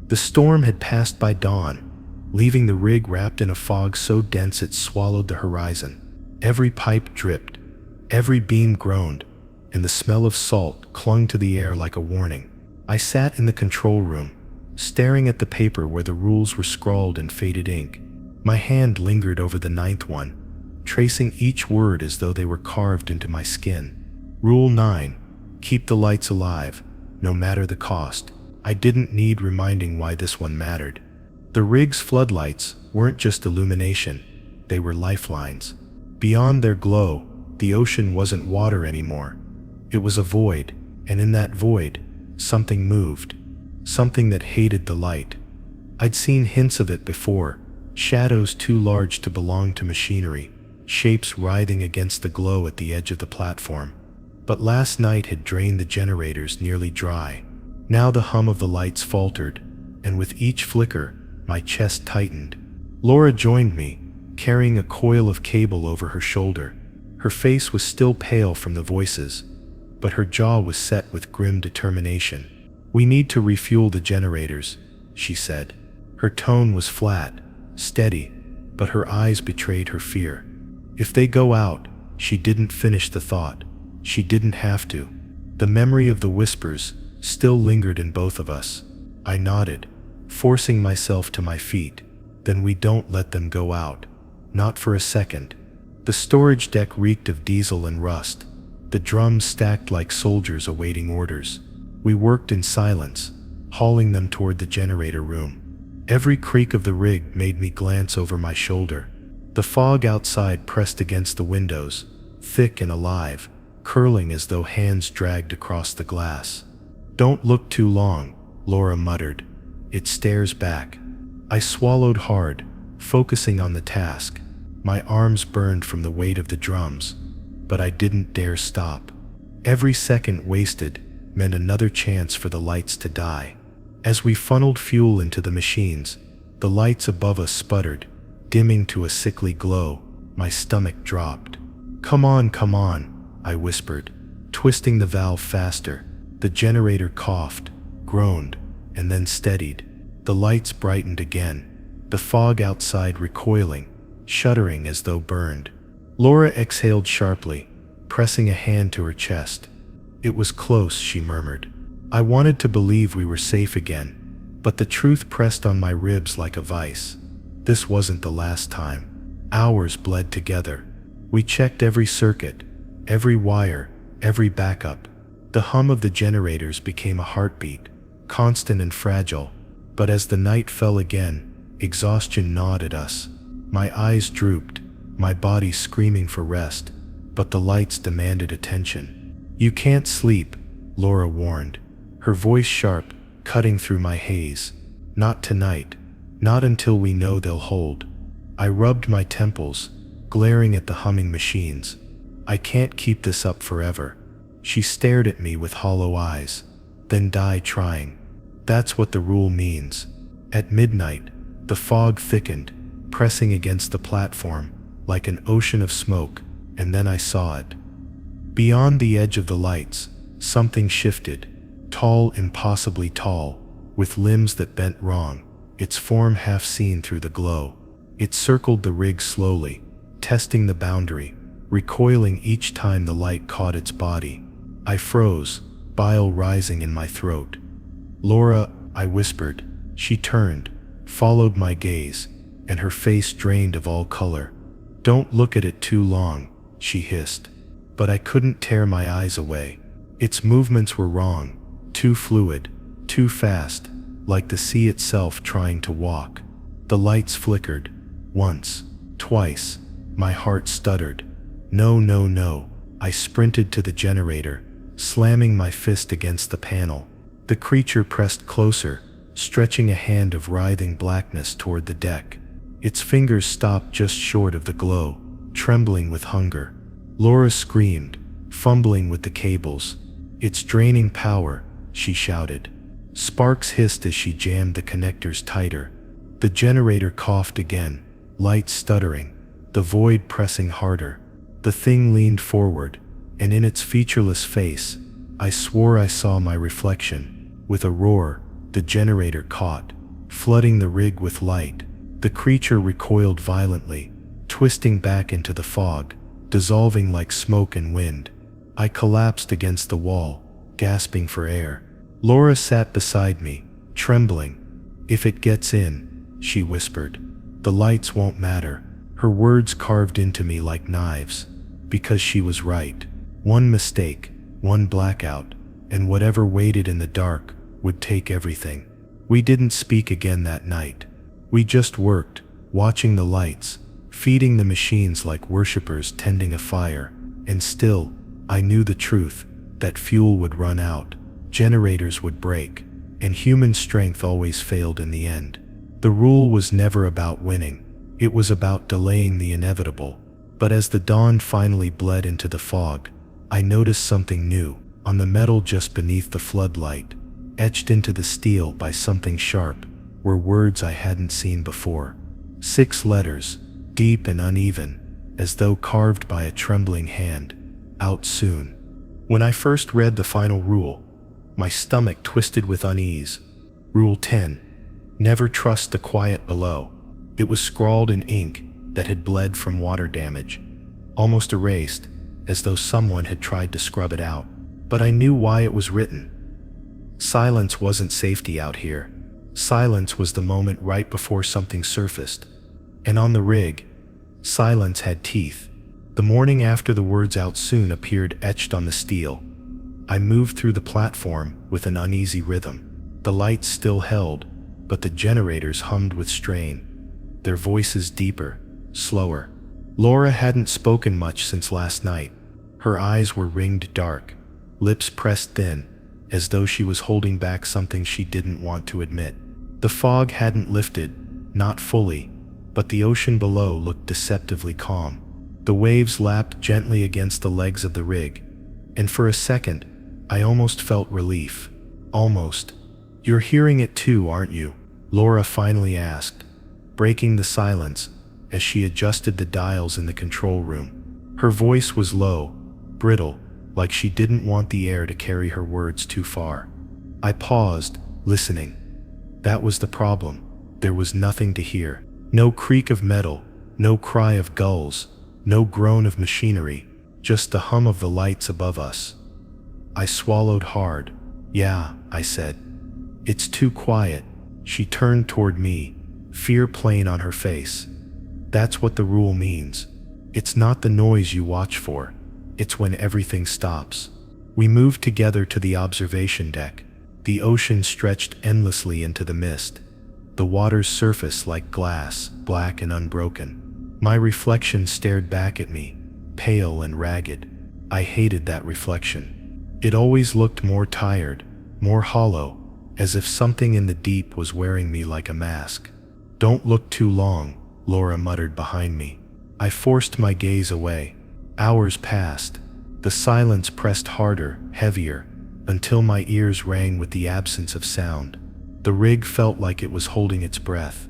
The storm had passed by dawn, leaving the rig wrapped in a fog so dense it swallowed the horizon. Every pipe dripped, every beam groaned, and the smell of salt clung to the air like a warning. I sat in the control room, staring at the paper where the rules were scrawled in faded ink. My hand lingered over the 9th one, tracing each word as though they were carved into my skin. Rule 9, keep the lights alive, no matter the cost. I didn't need reminding why this one mattered. The rig's floodlights weren't just illumination, they were lifelines. Beyond their glow, the ocean wasn't water anymore. It was a void, and in that void, something moved. Something that hated the light. I'd seen hints of it before, shadows too large to belong to machinery, shapes writhing against the glow at the edge of the platform. But last night had drained the generators nearly dry. Now the hum of the lights faltered, and with each flicker, my chest tightened. Laura joined me, carrying a coil of cable over her shoulder. Her face was still pale from the voices, but her jaw was set with grim determination. "We need to refuel the generators," she said. Her tone was flat, steady, but her eyes betrayed her fear. "If they go out," she didn't finish the thought. She didn't have to. The memory of the whispers still lingered in both of us. I nodded, forcing myself to my feet. "Then we don't let them go out. Not for a second." The storage deck reeked of diesel and rust. The drums stacked like soldiers awaiting orders. We worked in silence, hauling them toward the generator room. Every creak of the rig made me glance over my shoulder. The fog outside pressed against the windows, thick and alive, curling as though hands dragged across the glass. "Don't look too long," Laura muttered. "It stares back." I swallowed hard, focusing on the task. My arms burned from the weight of the drums, but I didn't dare stop. Every second wasted meant another chance for the lights to die. As we funneled fuel into the machines, the lights above us sputtered, dimming to a sickly glow. My stomach dropped. Come on," I whispered, twisting the valve faster. The generator coughed, groaned, and then steadied. The lights brightened again, the fog outside recoiling, shuddering as though burned. Laura exhaled sharply, pressing a hand to her chest. "It was close," she murmured. I wanted to believe we were safe again, but the truth pressed on my ribs like a vice. This wasn't the last time. Hours bled together. We checked every circuit, every wire, every backup. The hum of the generators became a heartbeat, constant and fragile. But as the night fell again, exhaustion gnawed at us. My eyes drooped, my body screaming for rest, but the lights demanded attention. "You can't sleep," Laura warned, her voice sharp, cutting through my haze. "Not tonight. Not until we know they'll hold." I rubbed my temples, glaring at the humming machines. "I can't keep this up forever." She stared at me with hollow eyes. "Then die trying. That's what the rule means." At midnight, the fog thickened, pressing against the platform like an ocean of smoke, and then I saw it. Beyond the edge of the lights, something shifted, tall, impossibly tall, with limbs that bent wrong, its form half seen through the glow. It circled the rig slowly, testing the boundary, recoiling each time the light caught its body. I froze, bile rising in my throat. Laura, I whispered. She turned, followed my gaze, and her face drained of all color. Don't look at it too long, she hissed. But I couldn't tear my eyes away. Its movements were wrong, too fluid, too fast, like the sea itself trying to walk. The lights flickered. Once, twice. My heart stuttered. No, no, no. I sprinted to the generator, slamming my fist against the panel. The creature pressed closer, stretching a hand of writhing blackness toward the deck. Its fingers stopped just short of the glow, trembling with hunger. Laura screamed, fumbling with the cables. It's draining power, she shouted. Sparks hissed as she jammed the connectors tighter. The generator coughed again, lights stuttering, the void pressing harder. The thing leaned forward, and in its featureless face, I swore I saw my reflection. With a roar, the generator caught, flooding the rig with light. The creature recoiled violently, twisting back into the fog, dissolving like smoke and wind. I collapsed against the wall, gasping for air. Laura sat beside me, trembling. If it gets in, she whispered, the lights won't matter. Her words carved into me like knives, because she was right. One mistake, one blackout, and whatever waited in the dark would take everything. We didn't speak again that night. We just worked, watching the lights, feeding the machines like worshippers tending a fire. And still, I knew the truth, that fuel would run out, generators would break, and human strength always failed in the end. The rule was never about winning, it was about delaying the inevitable. But as the dawn finally bled into the fog, I noticed something new. On the metal just beneath the floodlight, etched into the steel by something sharp, were words I hadn't seen before. 6 letters, deep and uneven, as though carved by a trembling hand. Out soon. When I first read the final rule, my stomach twisted with unease. Rule 10. Never trust the quiet below. It was scrawled in ink that had bled from water damage, almost erased, as though someone had tried to scrub it out. But I knew why it was written. Silence wasn't safety out here. Silence was the moment right before something surfaced. And on the rig, silence had teeth. The morning after the words "out soon" appeared etched on the steel, I moved through the platform with an uneasy rhythm. The lights still held, but the generators hummed with strain, their voices deeper, slower. Laura hadn't spoken much since last night. Her eyes were ringed dark, lips pressed thin, as though she was holding back something she didn't want to admit. The fog hadn't lifted, not fully, but the ocean below looked deceptively calm. The waves lapped gently against the legs of the rig, and for a second, I almost felt relief. Almost. "You're hearing it too, aren't you?" Laura finally asked, breaking the silence as she adjusted the dials in the control room. Her voice was low, brittle, like she didn't want the air to carry her words too far. I paused, listening. That was the problem. There was nothing to hear. No creak of metal, no cry of gulls, no groan of machinery, just the hum of the lights above us. I swallowed hard. "Yeah," I said. "It's too quiet." She turned toward me, fear plain on her face. "That's what the rule means. It's not the noise you watch for. It's when everything stops." We moved together to the observation deck. The ocean stretched endlessly into the mist, the water's surface like glass, black and unbroken. My reflection stared back at me, pale and ragged. I hated that reflection. It always looked more tired, more hollow, as if something in the deep was wearing me like a mask. "Don't look too long," Laura muttered behind me. I forced my gaze away. Hours passed. The silence pressed harder, heavier, until my ears rang with the absence of sound. The rig felt like it was holding its breath.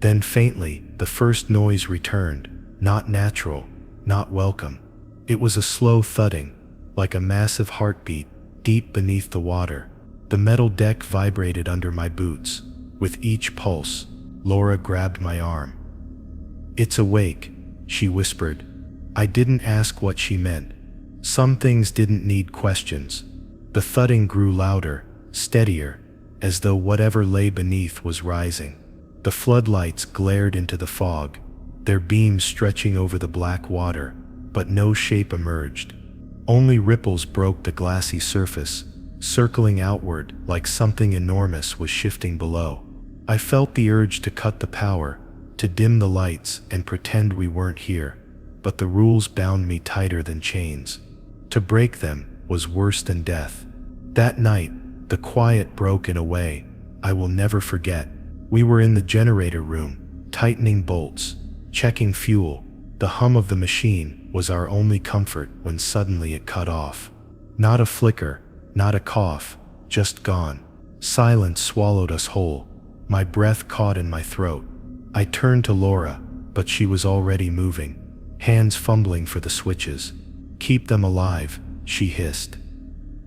Then faintly, the first noise returned, not natural, not welcome. It was a slow thudding, like a massive heartbeat, deep beneath the water. The metal deck vibrated under my boots. With each pulse, Laura grabbed my arm. "It's awake," she whispered. I didn't ask what she meant. Some things didn't need questions. The thudding grew louder, steadier, as though whatever lay beneath was rising. The floodlights glared into the fog, their beams stretching over the black water, but no shape emerged. Only ripples broke the glassy surface, circling outward like something enormous was shifting below. I felt the urge to cut the power, to dim the lights and pretend we weren't here, but the rules bound me tighter than chains. To break them was worse than death. That night, the quiet broke in a way I will never forget. We were in the generator room, tightening bolts, checking fuel. The hum of the machine was our only comfort when suddenly it cut off. Not a flicker, not a cough, just gone. Silence swallowed us whole. My breath caught in my throat. I turned to Laura, but she was already moving, hands fumbling for the switches. "Keep them alive," she hissed.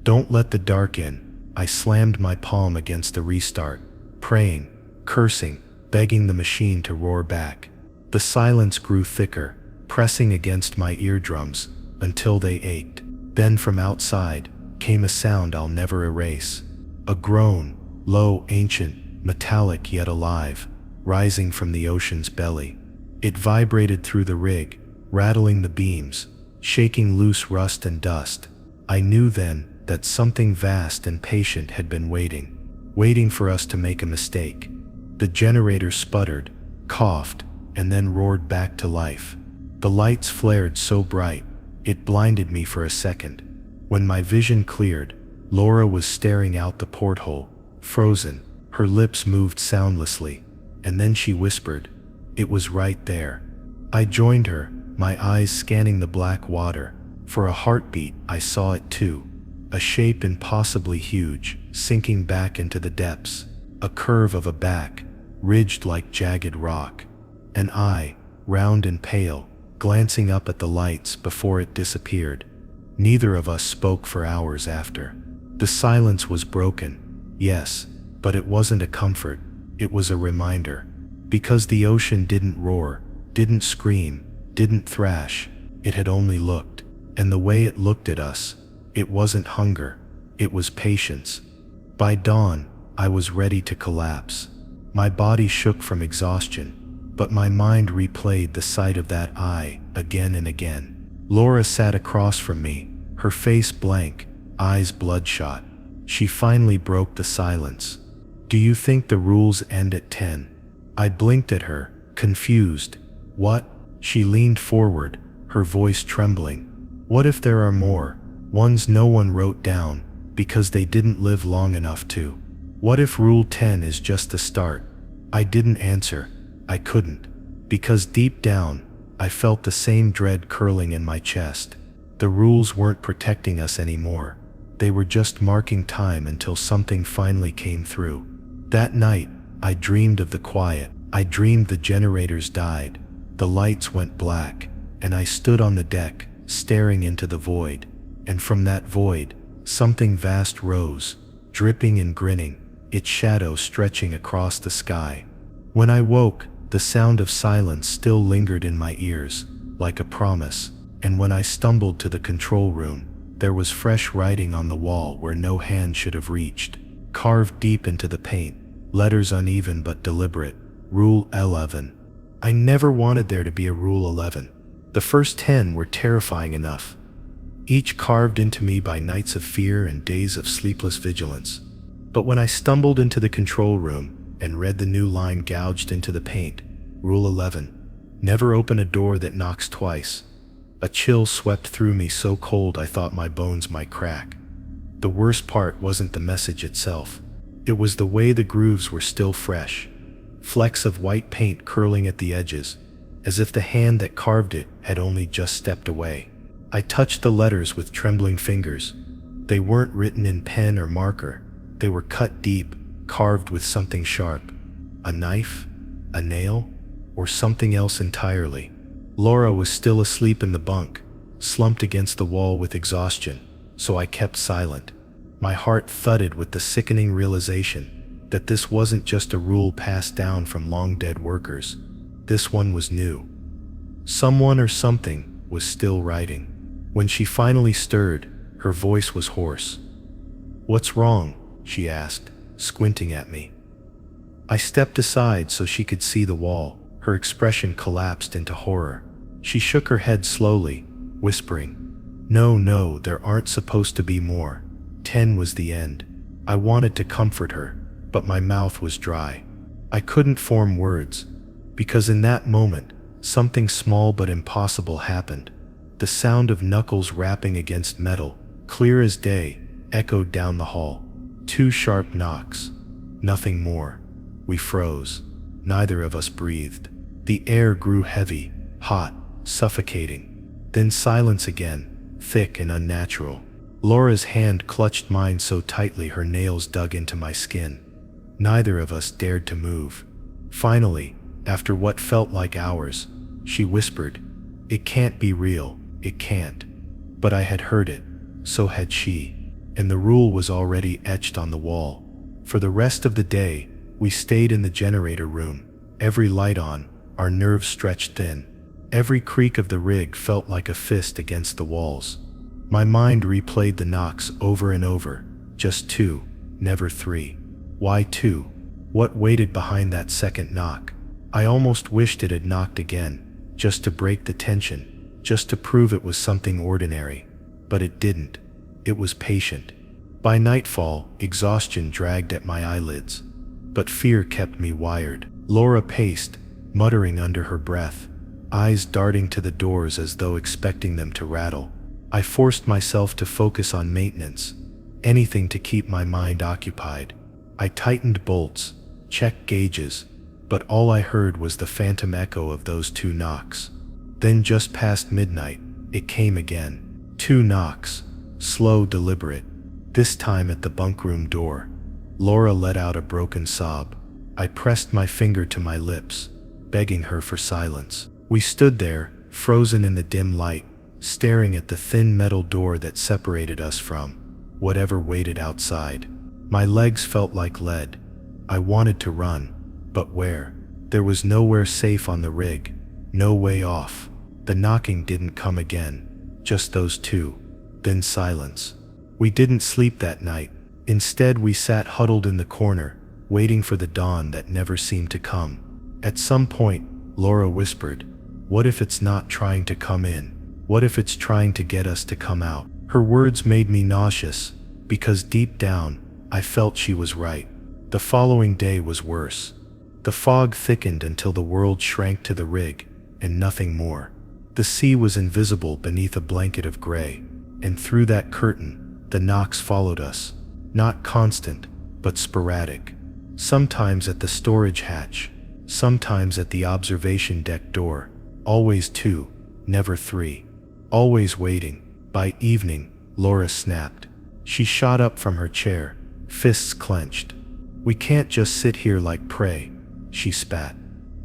"Don't let the dark in." I slammed my palm against the restart, praying, cursing, begging the machine to roar back. The silence grew thicker, pressing against my eardrums until they ached. Then from outside came a sound I'll never erase. A groan, low, ancient, metallic yet alive, rising from the ocean's belly. It vibrated through the rig, rattling the beams, shaking loose rust and dust. I knew then that something vast and patient had been waiting for us to make a mistake. The generator sputtered, coughed, and then roared back to life. The lights flared so bright, it blinded me for a second. When my vision cleared, Laura was staring out the porthole, frozen. Her lips moved soundlessly, and then she whispered, "It was right there." I joined her, my eyes scanning the black water. For a heartbeat, I saw it too. A shape impossibly huge, sinking back into the depths. A curve of a back, ridged like jagged rock. An eye, round and pale, glancing up at the lights before it disappeared. Neither of us spoke for hours after. The silence was broken, yes, but it wasn't a comfort, it was a reminder. Because the ocean didn't roar, didn't scream, didn't thrash, it had only looked. And the way it looked at us, it wasn't hunger, it was patience. By dawn, I was ready to collapse. My body shook from exhaustion, but my mind replayed the sight of that eye again and again. Laura sat across from me, her face blank, eyes bloodshot. She finally broke the silence. "Do you think the rules end at 10? I blinked at her, confused. "What?" She leaned forward, her voice trembling. "What if there are more? Ones no one wrote down, because they didn't live long enough to. What if Rule 10 is just the start?" I didn't answer. I couldn't. Because deep down, I felt the same dread curling in my chest. The rules weren't protecting us anymore. They were just marking time until something finally came through. That night, I dreamed of the quiet. I dreamed the generators died. The lights went black, and I stood on the deck, staring into the void. And from that void, something vast rose, dripping and grinning, its shadow stretching across the sky. When I woke, the sound of silence still lingered in my ears, like a promise. And when I stumbled to the control room, there was fresh writing on the wall where no hand should have reached. Carved deep into the paint, letters uneven but deliberate, Rule 11. I never wanted there to be a Rule 11. The first 10 were terrifying enough, each carved into me by nights of fear and days of sleepless vigilance. But when I stumbled into the control room and read the new line gouged into the paint, Rule 11, never open a door that knocks twice, a chill swept through me so cold I thought my bones might crack. The worst part wasn't the message itself. It was the way the grooves were still fresh, flecks of white paint curling at the edges, as if the hand that carved it had only just stepped away. I touched the letters with trembling fingers. They weren't written in pen or marker. They were cut deep, carved with something sharp. A knife? A nail? Or something else entirely. Laura was still asleep in the bunk, slumped against the wall with exhaustion, so I kept silent. My heart thudded with the sickening realization that this wasn't just a rule passed down from long-dead workers. This one was new. Someone or something was still writing. When she finally stirred, her voice was hoarse. "What's wrong?" she asked, squinting at me. I stepped aside so she could see the wall. Her expression collapsed into horror. She shook her head slowly, whispering, "No, no, there aren't supposed to be more. 10 was the end." I wanted to comfort her, but my mouth was dry. I couldn't form words, because in that moment, something small but impossible happened. The sound of knuckles rapping against metal, clear as day, echoed down the hall. 2 sharp knocks. Nothing more. We froze. Neither of us breathed. The air grew heavy, hot, suffocating. Then silence again, thick and unnatural. Laura's hand clutched mine so tightly her nails dug into my skin. Neither of us dared to move. Finally, after what felt like hours, she whispered, "It can't be real, it can't." But I had heard it, so had she, and the rule was already etched on the wall. For the rest of the day, we stayed in the generator room, every light on, our nerves stretched thin. Every creak of the rig felt like a fist against the walls. My mind replayed the knocks over and over. Just 2, never 3. Why 2? What waited behind that second knock? I almost wished it had knocked again, just to break the tension, just to prove it was something ordinary. But it didn't. It was patient. By nightfall, exhaustion dragged at my eyelids, but fear kept me wired. Laura paced, muttering under her breath, eyes darting to the doors as though expecting them to rattle. I forced myself to focus on maintenance, anything to keep my mind occupied. I tightened bolts, checked gauges, but all I heard was the phantom echo of those 2 knocks. Then just past midnight, it came again. 2 knocks, slow, deliberate, this time at the bunk room door. Laura let out a broken sob. I pressed my finger to my lips, begging her for silence. We stood there, frozen in the dim light, staring at the thin metal door that separated us from whatever waited outside. My legs felt like lead. I wanted to run, but where? There was nowhere safe on the rig, no way off. The knocking didn't come again, just those 2, then silence. We didn't sleep that night. Instead, we sat huddled in the corner, waiting for the dawn that never seemed to come. At some point, Laura whispered, "What if it's not trying to come in? What if it's trying to get us to come out?" Her words made me nauseous, because deep down, I felt she was right. The following day was worse. The fog thickened until the world shrank to the rig, and nothing more. The sea was invisible beneath a blanket of gray, and through that curtain, the knocks followed us. Not constant, but sporadic. Sometimes at the storage hatch, sometimes at the observation deck door. Always 2, never 3. Always waiting. By evening, Laura snapped. She shot up from her chair, fists clenched. "We can't just sit here like prey," she spat.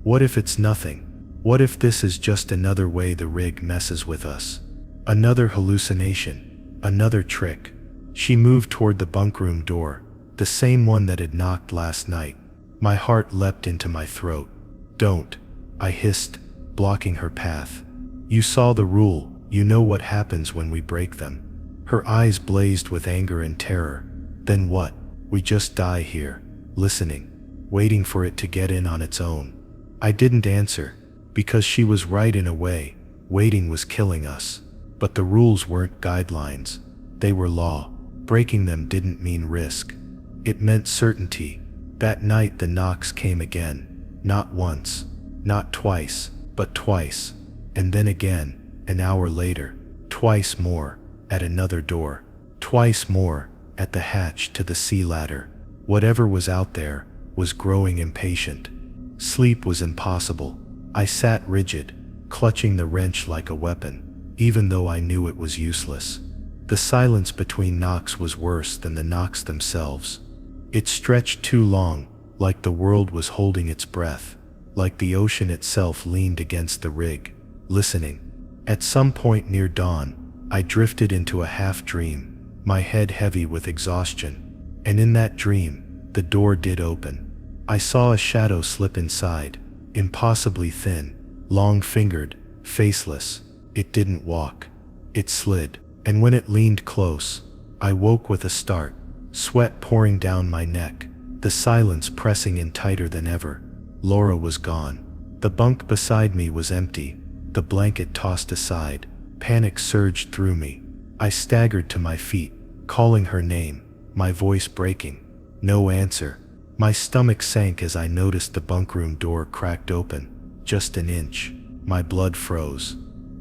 "What if it's nothing? What if this is just another way the rig messes with us? Another hallucination, another trick?" She moved toward the bunkroom door, the same one that had knocked last night. My heart leapt into my throat. "Don't," I hissed, blocking her path. "You saw the rule, you know what happens when we break them." Her eyes blazed with anger and terror. "Then what? We just die here, listening, waiting for it to get in on its own." I didn't answer, because she was right in a way. Waiting was killing us. But the rules weren't guidelines. They were law. Breaking them didn't mean risk. It meant certainty. That night the knocks came again. Not once, not twice, but twice. And then again, an hour later. Twice more, at another door. Twice more, at the hatch to the sea ladder. Whatever was out there was growing impatient. Sleep was impossible. I sat rigid, clutching the wrench like a weapon, even though I knew it was useless. The silence between knocks was worse than the knocks themselves. It stretched too long, like the world was holding its breath, like the ocean itself leaned against the rig, listening. At some point near dawn, I drifted into a half-dream, my head heavy with exhaustion. And in that dream, the door did open. I saw a shadow slip inside, impossibly thin, long-fingered, faceless. It didn't walk. It slid. And when it leaned close, I woke with a start, sweat pouring down my neck. the silence pressing in tighter than ever. Laura was gone. The bunk beside me was empty, the blanket tossed aside. Panic surged through me. I staggered to my feet, calling her name, my voice breaking. No answer. My stomach sank as I noticed the bunkroom door cracked open, just an inch. My blood froze.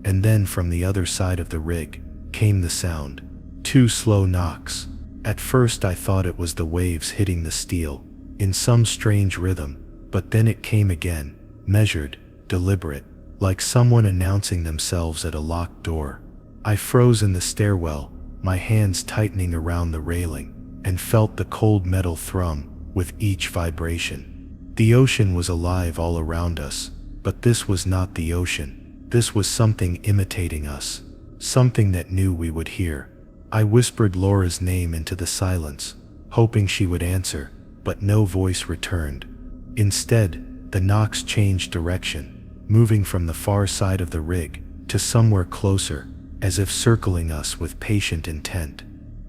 And then from the other side of the rig came the sound. 2 slow knocks. At first I thought it was the waves hitting the steel, in some strange rhythm, but then it came again, measured, deliberate, like someone announcing themselves at a locked door. I froze in the stairwell, my hands tightening around the railing, and felt the cold metal thrum with each vibration. The ocean was alive all around us, but this was not the ocean. This was something imitating us, something that knew we would hear. I whispered Laura's name into the silence, hoping she would answer, but no voice returned. Instead, the knocks changed direction, moving from the far side of the rig to somewhere closer, as if circling us with patient intent.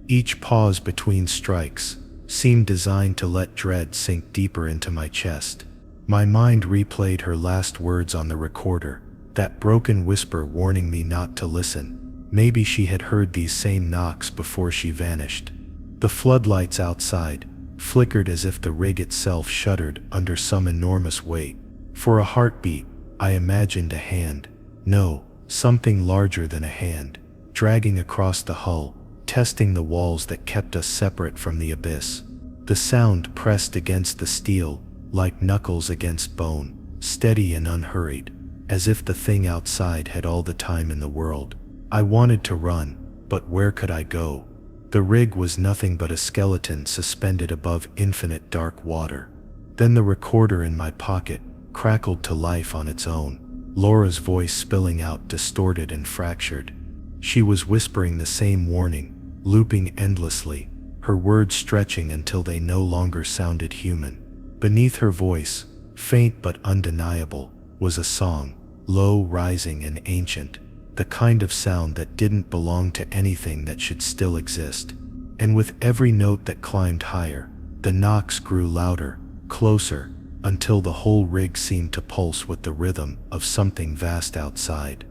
Each pause between strikes seemed designed to let dread sink deeper into my chest. My mind replayed her last words on the recorder, that broken whisper warning me not to listen. Maybe she had heard these same knocks before she vanished. The floodlights outside flickered as if the rig itself shuddered under some enormous weight. For a heartbeat, I imagined a hand, no, something larger than a hand, dragging across the hull, testing the walls that kept us separate from the abyss. The sound pressed against the steel, like knuckles against bone, steady and unhurried, as if the thing outside had all the time in the world. I wanted to run, but where could I go? The rig was nothing but a skeleton suspended above infinite dark water. Then the recorder in my pocket crackled to life on its own, Laura's voice spilling out distorted and fractured. She was whispering the same warning, looping endlessly, her words stretching until they no longer sounded human. Beneath her voice, faint but undeniable, was a song, low, rising, and ancient, the kind of sound that didn't belong to anything that should still exist. And with every note that climbed higher, the knocks grew louder, closer, until the whole rig seemed to pulse with the rhythm of something vast outside.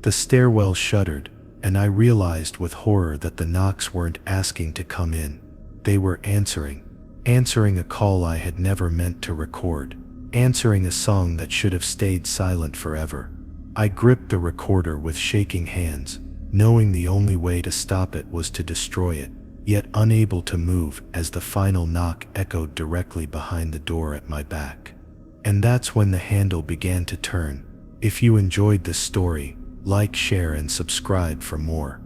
The stairwell shuddered, and I realized with horror that the knocks weren't asking to come in. They were answering a call I had never meant to record, answering a song that should have stayed silent forever. I gripped the recorder with shaking hands, knowing the only way to stop it was to destroy it, yet unable to move as the final knock echoed directly behind the door at my back. And that's when the handle began to turn. If you enjoyed this story, like, share, and subscribe for more.